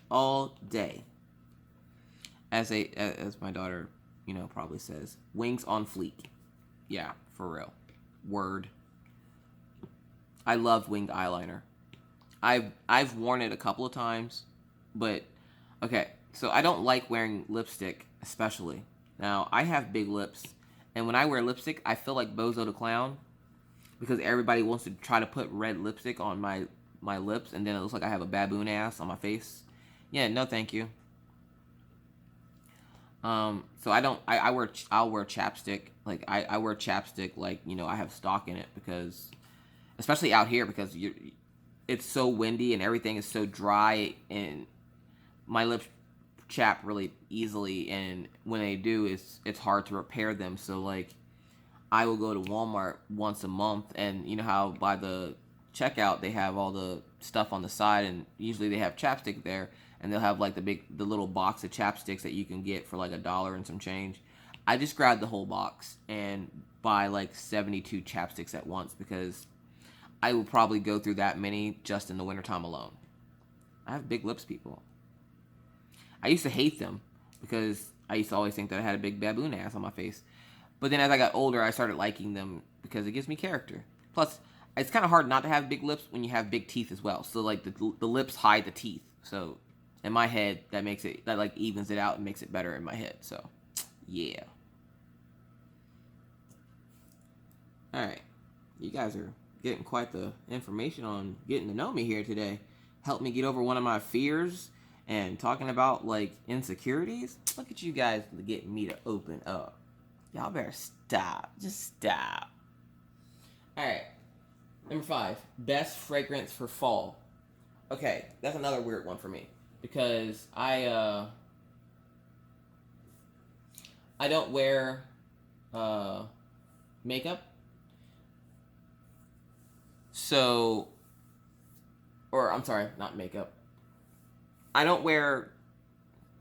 All day. As my daughter, probably says, wings on fleek. Yeah, for real. Word. I love winged eyeliner. I've worn it a couple of times, but okay, so I don't like wearing lipstick, especially. Now, I have big lips, and when I wear lipstick, I feel like Bozo the Clown, because everybody wants to try to put red lipstick on my lips, and then it looks like I have a baboon ass on my face. Yeah, no thank you. So I'll wear chapstick. Like, I wear chapstick like, I have stock in it, because, especially out here, because it's so windy and everything is so dry, and my lips chap really easily, and when they do, it's hard to repair them. So, like, I will go to Walmart once a month, and you know how by the checkout they have all the stuff on the side, and usually they have chapstick there, and they'll have like the little box of chapsticks that you can get for like $1 and some change. I just grabbed the whole box and buy like 72 chapsticks at once, because I will probably go through that many just in the wintertime alone. I have big lips, people. I used to hate them because I used to always think that I had a big baboon ass on my face. But then as I got older, I started liking them because it gives me character. Plus, it's kind of hard not to have big lips when you have big teeth as well. So, like, the lips hide the teeth. So, in my head, that like evens it out and makes it better in my head. So, yeah. Alright. You guys are getting quite the information on getting to know me here today. Help me get over one of my fears and talking about, like, insecurities. Look at you guys getting me to open up. Y'all better stop. Just stop. Alright. Number 5. Best fragrance for fall. Okay, that's another weird one for me. Because I don't wear makeup. So, or I'm sorry, not makeup. I don't wear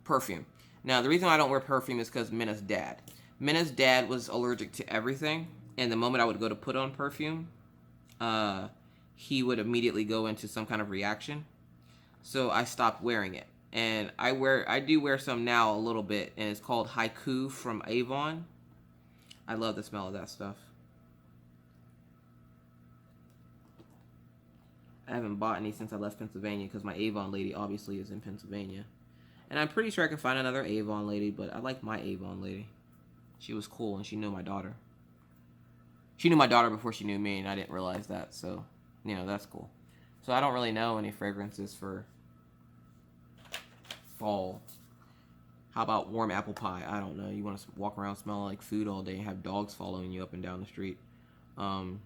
perfume. Now, the reason I don't wear perfume is because Minna's dad. Minna's dad was allergic to everything, and the moment I would go to put on perfume, he would immediately go into some kind of reaction. So I stopped wearing it. And I do wear some now a little bit, and it's called Haiku from Avon. I love the smell of that stuff. I haven't bought any since I left Pennsylvania, because my Avon lady obviously is in Pennsylvania. And I'm pretty sure I can find another Avon lady, but I like my Avon lady. She was cool, and she knew my daughter. She knew my daughter before she knew me, and I didn't realize that, so, that's cool. So I don't really know any fragrances for fall. How about warm apple pie? I don't know. You want to walk around smelling like food all day and have dogs following you up and down the street. But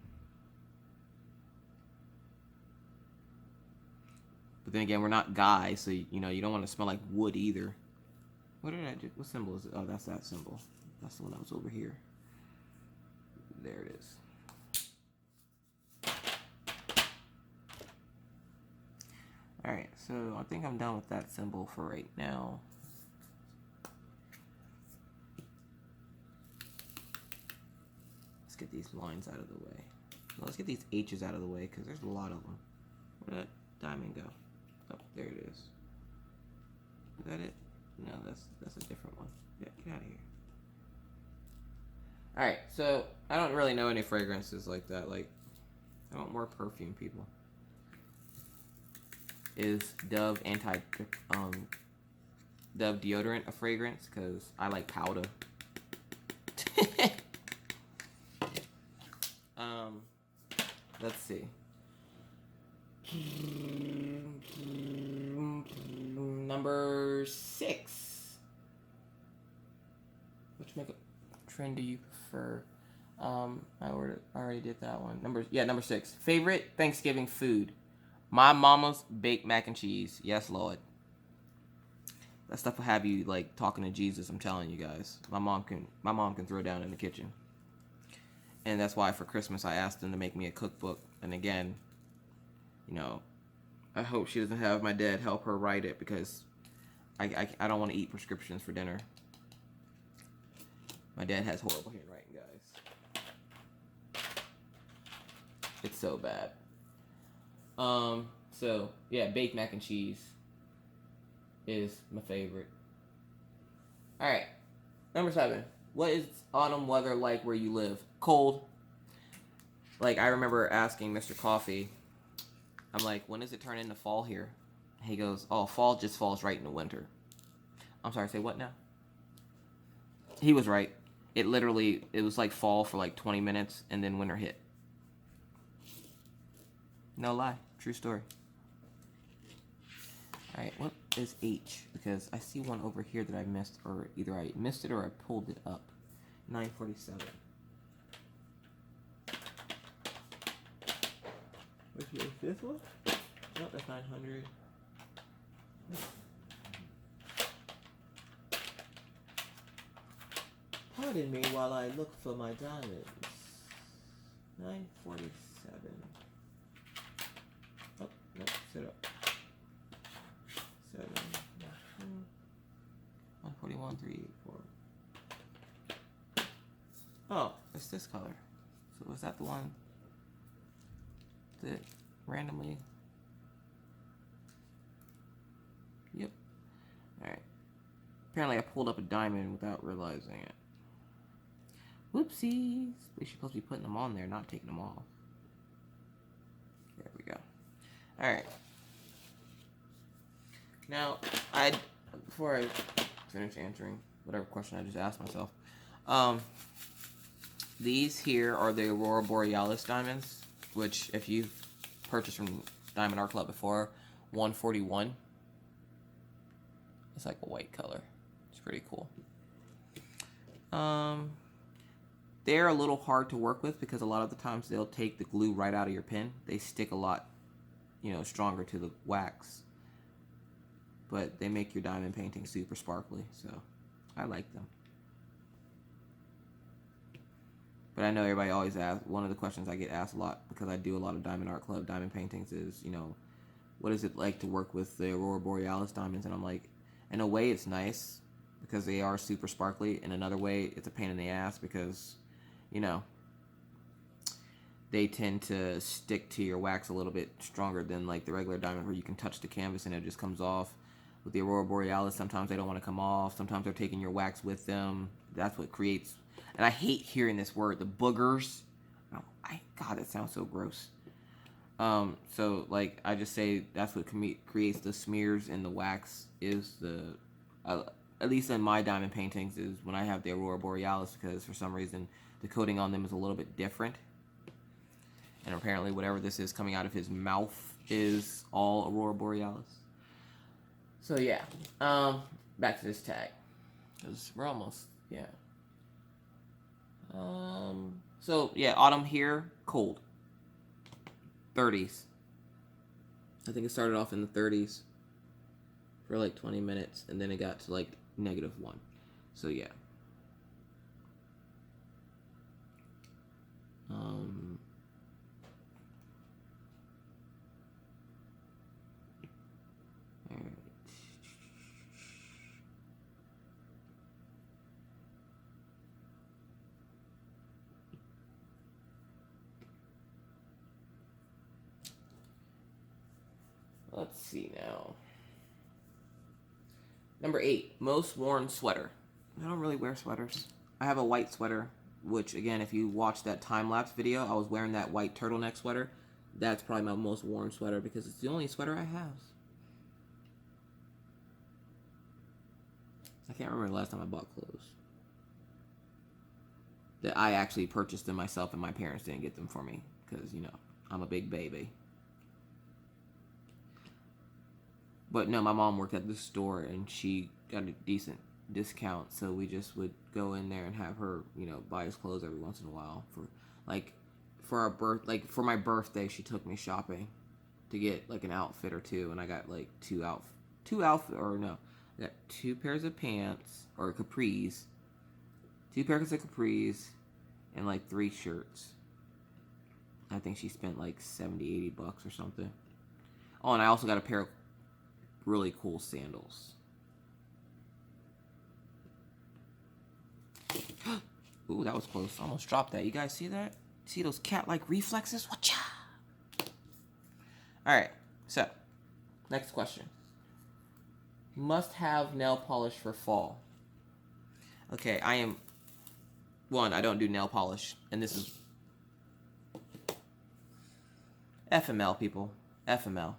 then again, we're not guys, so, you don't want to smell like wood either. What did I do? What symbol is it? Oh, that's that symbol. That's the one that was over here. There it is. Alright, so I think I'm done with that symbol for right now. Let's get these lines out of the way. Well, let's get these H's out of the way because there's a lot of them. Where did that diamond go? Oh, there it is. Is that it? No, that's a different one. Yeah, get out of here. Alright, so I don't really know any fragrances like that. Like, I don't wear perfume, people. Is Dove Dove deodorant a fragrance? Because I like powder. Let's see. Number 6. Which makeup trend do you prefer? I already did that one. Number 6. Favorite Thanksgiving food. My mama's baked mac and cheese. Yes, Lord. That stuff will have you like talking to Jesus. I'm telling you guys. My mom can throw down in the kitchen. And that's why for Christmas I asked them to make me a cookbook. And again, you know, I hope she doesn't have my dad help her write it because I don't want to eat prescriptions for dinner. My dad has horrible handwriting, guys. It's so bad. So yeah, baked mac and cheese is my favorite. Alright. Number 7. What is autumn weather like where you live? Cold. Like, I remember asking Mr. Coffee, I'm like, when does it turn into fall here? He goes, oh, fall just falls right into winter. I'm sorry, say what now? He was right. It was like fall for like 20 minutes and then winter hit. No lie. True story. Alright, what is H? Because I see one over here that I missed, or either I missed it or I pulled it up. 947. Which is this one? No, that's 900. Pardon me while I look for my diamonds. 947. Oh, no, sit up. 7, 141, 384. Oh, it's this color. So was that the one that randomly? Yep. Alright. Apparently I pulled up a diamond without realizing it. Whoopsies. We're supposed to be putting them on there, not taking them off. There we go. Alright. Now, before I finish answering whatever question I just asked myself, these here are the Aurora Borealis diamonds, which if you've purchased from Diamond Art Club before, 141. It's like a white color. It's pretty cool. They're a little hard to work with because a lot of the times they'll take the glue right out of your pen. They stick a lot, stronger to the wax. But they make your diamond painting super sparkly, so I like them. But I know everybody always asks, one of the questions I get asked a lot, because I do a lot of Diamond Art Club diamond paintings, is, what is it like to work with the Aurora Borealis diamonds? And I'm like, in a way it's nice, because they are super sparkly. In another way, it's a pain in the ass, because, they tend to stick to your wax a little bit stronger than, like, the regular diamond, where you can touch the canvas and it just comes off. With the Aurora Borealis, sometimes they don't want to come off. Sometimes they're taking your wax with them. That's what creates... And I hate hearing this word, the boogers. God, that sounds so gross. So, like, I just say that's what creates the smears in the wax is the... at least in my diamond paintings, is when I have the Aurora Borealis, because for some reason the coating on them is a little bit different. And apparently whatever this is coming out of his mouth is all Aurora Borealis. So yeah, back to this tag, because we're almost, yeah. So yeah, autumn here, cold. 30s. I think it started off in the 30s for like 20 minutes, and then it got to like -1. So yeah. Let's see now. Number 8, most worn sweater. I don't really wear sweaters. I have a white sweater, which again, if you watch that time-lapse video, I was wearing that white turtleneck sweater. That's probably my most worn sweater because it's the only sweater I have. I can't remember the last time I bought clothes that I actually purchased them myself and my parents didn't get them for me because, you know, I'm a big baby. But no, my mom worked at the store and she got a decent discount, so we just would go in there and have her, you know, buy us clothes every once in a while for my birthday. She took me shopping to get like an outfit or two, and I got like I got 2 pairs of pants or capris, 2 pairs of capris, and like 3 shirts. I think she spent like $70-80 or something. Oh, and I also got a pair of really cool sandals. Ooh, that was close. I almost dropped that. You guys see that? See those cat-like reflexes? Watcha! Alright, so, next question. Must have nail polish for fall. Okay, I don't do nail polish, and this is FML, people. FML.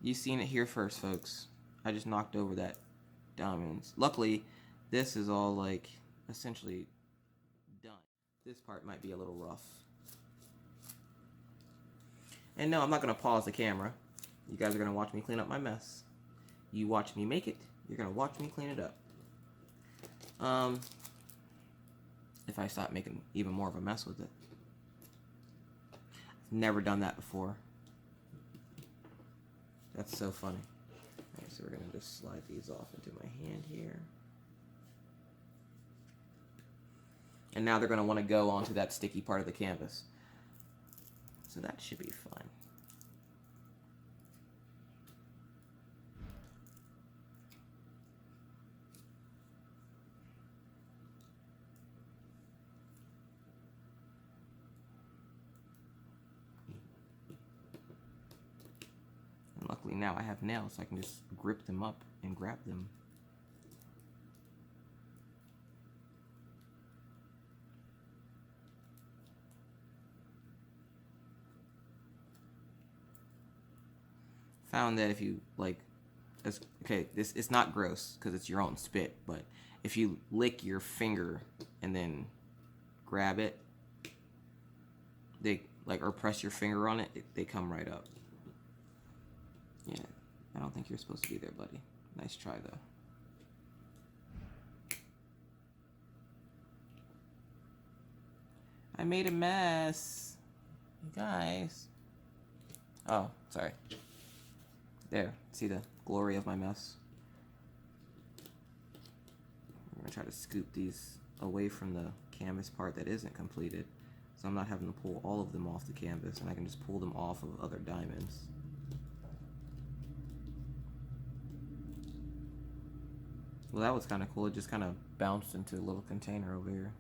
You've seen it here first, folks. I just knocked over that diamonds. Luckily, this is all like essentially done. This part might be a little rough. And no, I'm not going to pause the camera. You guys are going to watch me clean up my mess. You watch me make it, you're going to watch me clean it up. If I stop making even more of a mess with it. I've never done that before. That's so funny. Alright, so we're going to just slide these off into my hand here. And now they're going to want to go onto that sticky part of the canvas. So that should be fun. And luckily now I have nails, so I can just grip them up and grab them. Found that if you it's not gross because it's your own spit, but if you lick your finger and then grab it, or press your finger on it, they come right up. Yeah, I don't think you're supposed to be there, buddy. Nice try though. I made a mess, you guys. Oh, sorry. There, see the glory of my mess? I'm going to try to scoop these away from the canvas part that isn't completed, so I'm not having to pull all of them off the canvas, and I can just pull them off of other diamonds. Well, that was kind of cool. It just kind of bounced into a little container over here.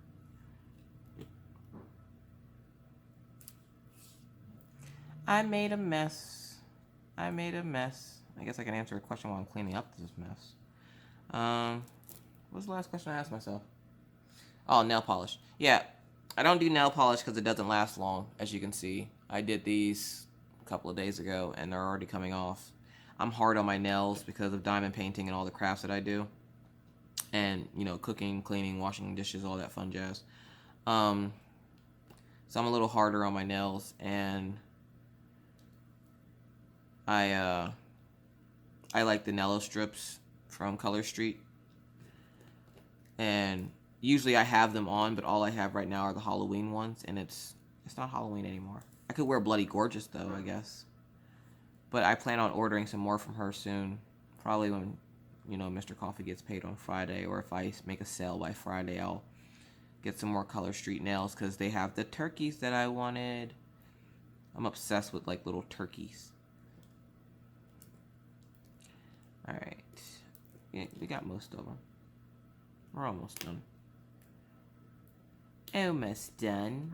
I made a mess. I made a mess. I guess I can answer a question while I'm cleaning up this mess. What was the last question I asked myself? Oh, nail polish. Yeah, I don't do nail polish because it doesn't last long, as you can see. I did these a couple of days ago, and they're already coming off. I'm hard on my nails because of diamond painting and all the crafts that I do. And, you know, cooking, cleaning, washing dishes, all that fun jazz. So I'm a little harder on my nails, and I like the Nello strips from Color Street, and usually I have them on, but all I have right now are the Halloween ones, and it's not Halloween anymore. I could wear Bloody Gorgeous though, I guess, but I plan on ordering some more from her soon, probably when, you know, Mr. Coffee gets paid on Friday, or if I make a sale by Friday, I'll get some more Color Street nails because they have the turkeys that I wanted. I'm obsessed with like little turkeys. Alright, yeah, we got most of them. We're almost done. Almost done.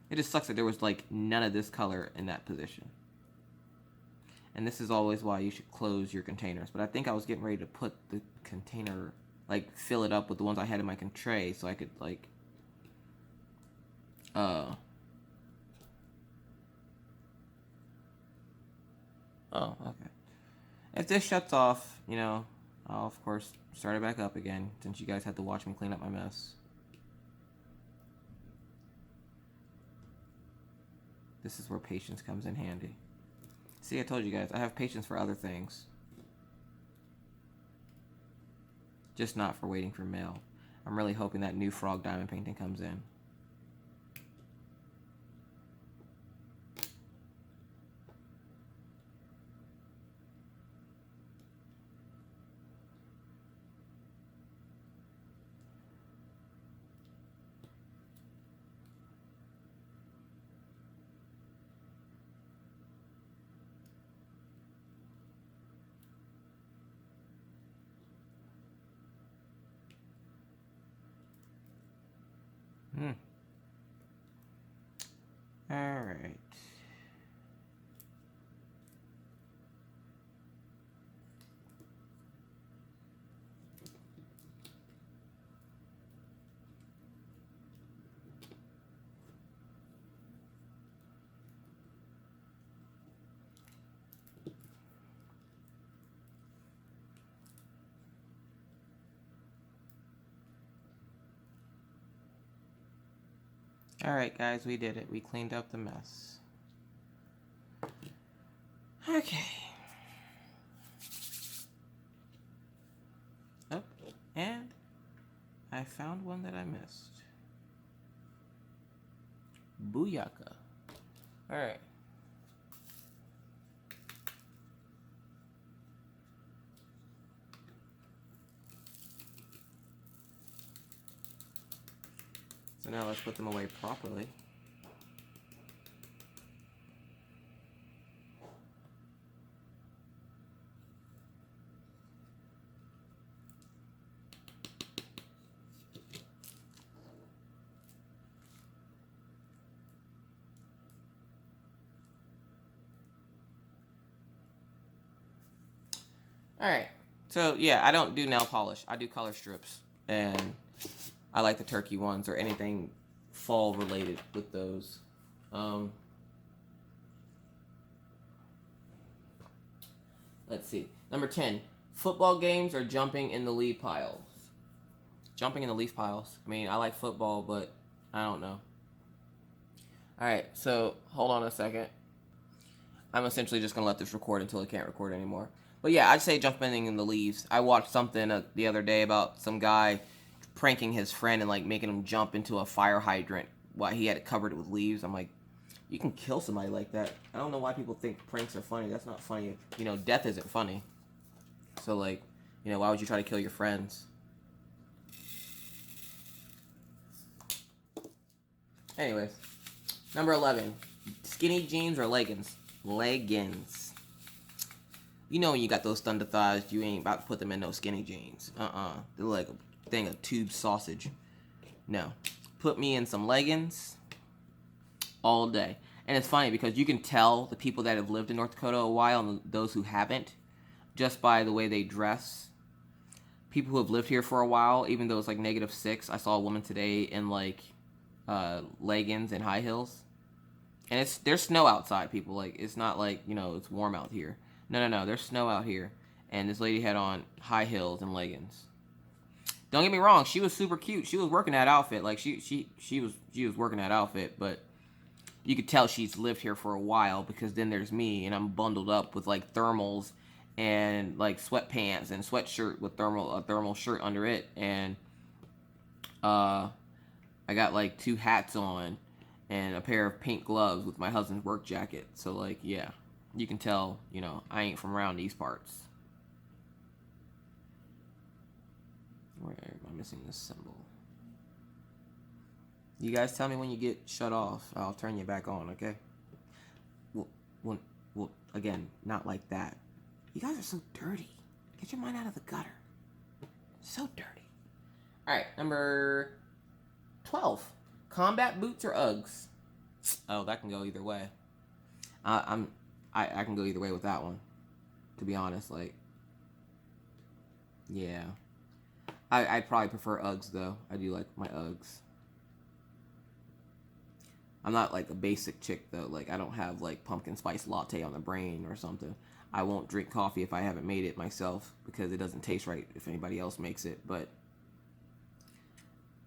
It just sucks that there was like none of this color in that position. And this is always why you should close your containers. But I think I was getting ready to put the container, like fill it up with the ones I had in my tray so I could like, oh, okay. If this shuts off, you know, I'll of course start it back up again since you guys had to watch me clean up my mess. This is where patience comes in handy. See, I told you guys, I have patience for other things. Just not for waiting for mail. I'm really hoping that new frog diamond painting comes in. All right. Alright guys, we did it. We cleaned up the mess. Okay. Oh, and I found one that I missed. Booyaka. Alright. So now let's put them away properly. Alright. So yeah, I don't do nail polish. I do color strips. And I like the turkey ones or anything fall related with those. Let's see. Number 10. Football games or jumping in the leaf piles? Jumping in the leaf piles. I mean, I like football, but I don't know. Alright, so hold on a second. I'm essentially just going to let this record until it can't record anymore. But yeah, I'd say jumping in the leaves. I watched something the other day about some guy pranking his friend and like making him jump into a fire hydrant while he had it covered with leaves. I'm like, you can kill somebody like that. I don't know why people think pranks are funny. That's not funny. You know, death isn't funny. So like, you know, why would you try to kill your friends? Anyways, number 11. Skinny jeans or leggings? Leggings. You know when you got those thunder thighs, you ain't about to put them in no skinny jeans. They're like a thing of tube sausage. No. Put me in some leggings all day. And it's funny because you can tell the people that have lived in North Dakota a while and those who haven't just by the way they dress. People who have lived here for a while, even though it's like -6, I saw a woman today in like leggings and high heels. And there's snow outside, people. Like, it's not like, you know, it's warm out here. No. There's snow out here. And this lady had on high heels and leggings. Don't get me wrong, she was super cute. She was working that outfit. Like, she was working that outfit, but you could tell she's lived here for a while because then there's me and I'm bundled up with like thermals and like sweatpants and sweatshirt with a thermal shirt under it, and I got like 2 hats on and a pair of pink gloves with my husband's work jacket. So like, yeah, you can tell, you know, I ain't from around these parts. Where am I missing this symbol? You guys tell me when you get shut off. I'll turn you back on, okay? Well, again, not like that. You guys are so dirty. Get your mind out of the gutter. So dirty. All right, number 12. Combat boots or Uggs? Oh, that can go either way. I can go either way with that one. To be honest, like, yeah. I probably prefer Uggs though. I do like my Uggs. I'm not like a basic chick though. Like I don't have like pumpkin spice latte on the brain or something. I won't drink coffee if I haven't made it myself because it doesn't taste right if anybody else makes it. But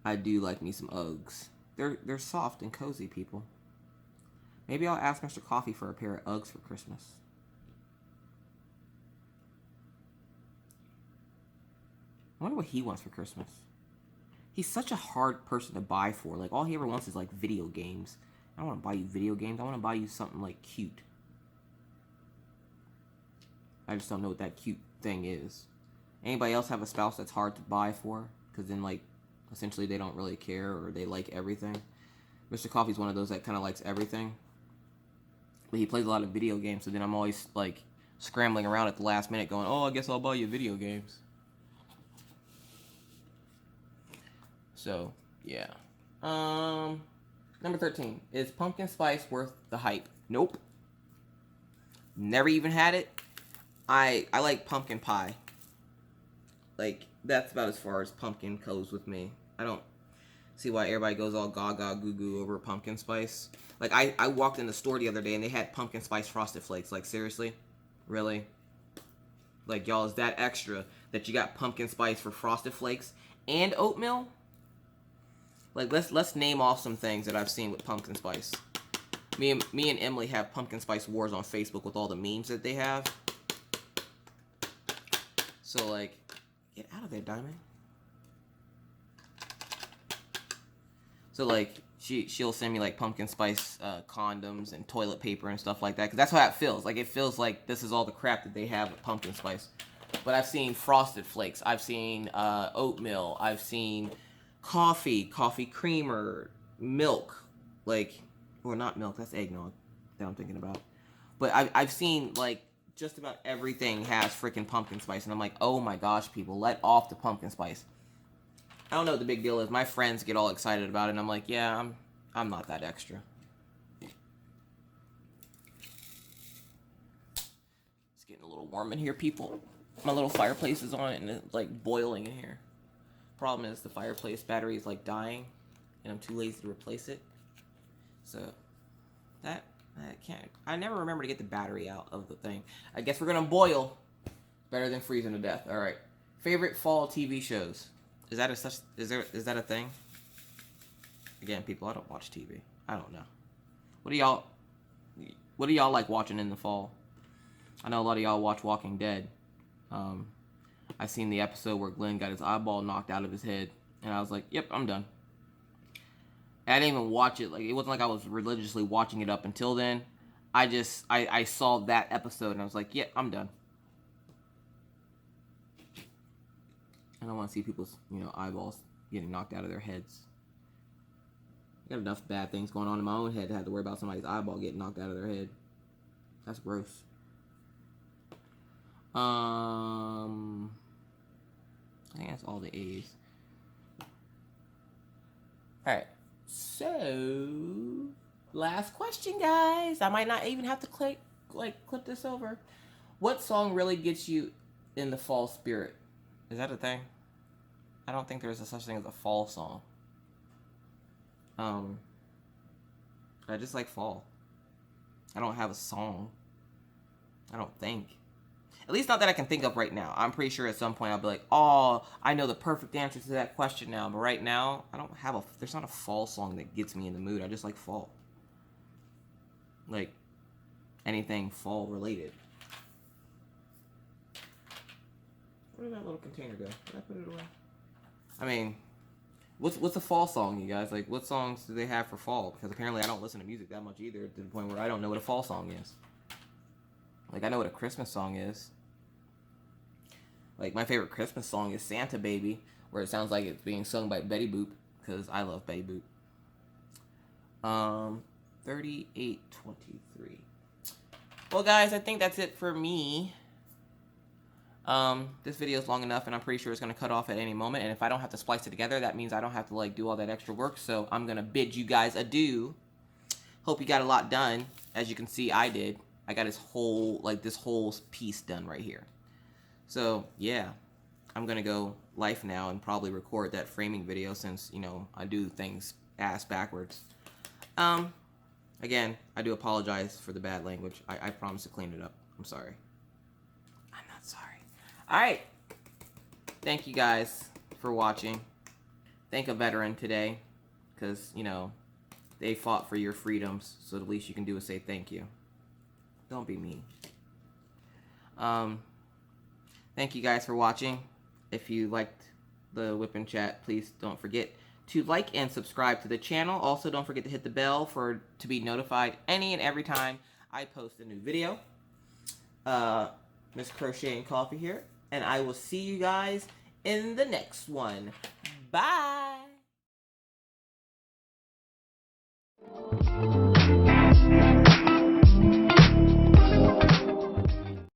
I do like me some Uggs. They're soft and cozy, people. Maybe I'll ask Mr. Coffee for a pair of Uggs for Christmas. I wonder what he wants for Christmas. He's such a hard person to buy for. Like all he ever wants is like video games. I don't want to buy you video games. I want to buy you something like cute. I just don't know what that cute thing is. Anybody else have a spouse that's hard to buy for? Because then like essentially they don't really care or they like everything. Mr. Coffee's one of those that kind of likes everything. But he plays a lot of video games, so then I'm always like scrambling around at the last minute going, oh, I guess I'll buy you video games. So, yeah. Number 13. Is pumpkin spice worth the hype? Nope. Never even had it. I like pumpkin pie. Like, that's about as far as pumpkin goes with me. I don't see why everybody goes all gaga goo goo over pumpkin spice. Like, I walked in the store the other day and they had pumpkin spice frosted flakes. Like, seriously? Really? Like, y'all, is that extra that you got pumpkin spice for frosted flakes and oatmeal? Like, let's name off some things that I've seen with pumpkin spice. Me and Emily have pumpkin spice wars on Facebook with all the memes that they have. So, like, get out of there, Diamond. So, like, she'll send me, like, pumpkin spice condoms and toilet paper and stuff like that. Because that's how it feels. Like, it feels like this is all the crap that they have with pumpkin spice. But I've seen frosted flakes. I've seen oatmeal. I've seen coffee creamer, milk. Like, or not milk. That's eggnog that I'm thinking about. But I've seen, like, just about everything has freaking pumpkin spice. And I'm like, oh my gosh, people, let off the pumpkin spice. I don't know what the big deal is. My friends get all excited about it, and I'm like, yeah, I'm not that extra. It's getting a little warm in here, people. My little fireplace is on, and it's like boiling in here. Problem is the fireplace battery is like dying, and I'm too lazy to replace it. So that I can't. I never remember to get the battery out of the thing. I guess we're gonna boil. Better than freezing to death. All right. Favorite fall TV shows. Is that a thing? Again, people, I don't watch TV. I don't know. What do y'all like watching in the fall? I know a lot of y'all watch Walking Dead. I seen the episode where Glenn got his eyeball knocked out of his head, and I was like, yep, I'm done. And I didn't even watch it. Like, it wasn't like I was religiously watching it up until then. I saw that episode, and I was like, yep, I'm done. I don't want to see people's, eyeballs getting knocked out of their heads. I got enough bad things going on in my own head to have to worry about somebody's eyeball getting knocked out of their head. That's gross. I think that's all the A's. Alright. So, last question, guys. I might not even have to clip this over. What song really gets you in the fall spirit? Is that a thing? I don't think there's a such thing as a fall song. I just like fall. I don't have a song. I don't think. At least not that I can think of right now. I'm pretty sure at some point I'll be like, oh, I know the perfect answer to that question now. But right now, there's not a fall song that gets me in the mood. I just like fall. Like, anything fall related. Where did that little container go? Did I put it away? I mean, what's a fall song, you guys? Like, what songs do they have for fall? Because apparently I don't listen to music that much either, to the point where I don't know what a fall song is. Like, I know what a Christmas song is. Like, my favorite Christmas song is Santa Baby, where it sounds like it's being sung by Betty Boop, because I love Betty Boop. 38:23. Well, guys, I think that's it for me. This video is long enough, and I'm pretty sure it's going to cut off at any moment, and if I don't have to splice it together, that means I don't have to, do all that extra work, so I'm going to bid you guys adieu. Hope you got a lot done. As you can see, I did. I got this whole piece done right here. So yeah, I'm gonna go live now and probably record that framing video since, you know, I do things ass backwards. Again, I do apologize for the bad language. I promise to clean it up. I'm sorry. I'm not sorry. Alright. Thank you guys for watching. Thank a veteran today, because, you know, they fought for your freedoms, so the least you can do is say thank you. Don't be mean. Thank you guys for watching. If you liked the Wip and Chat, please don't forget to like and subscribe to the channel. Also, don't forget to hit the bell to be notified any and every time I post a new video. Miss Crochet and Coffee here, and I will see you guys in the next one. Bye!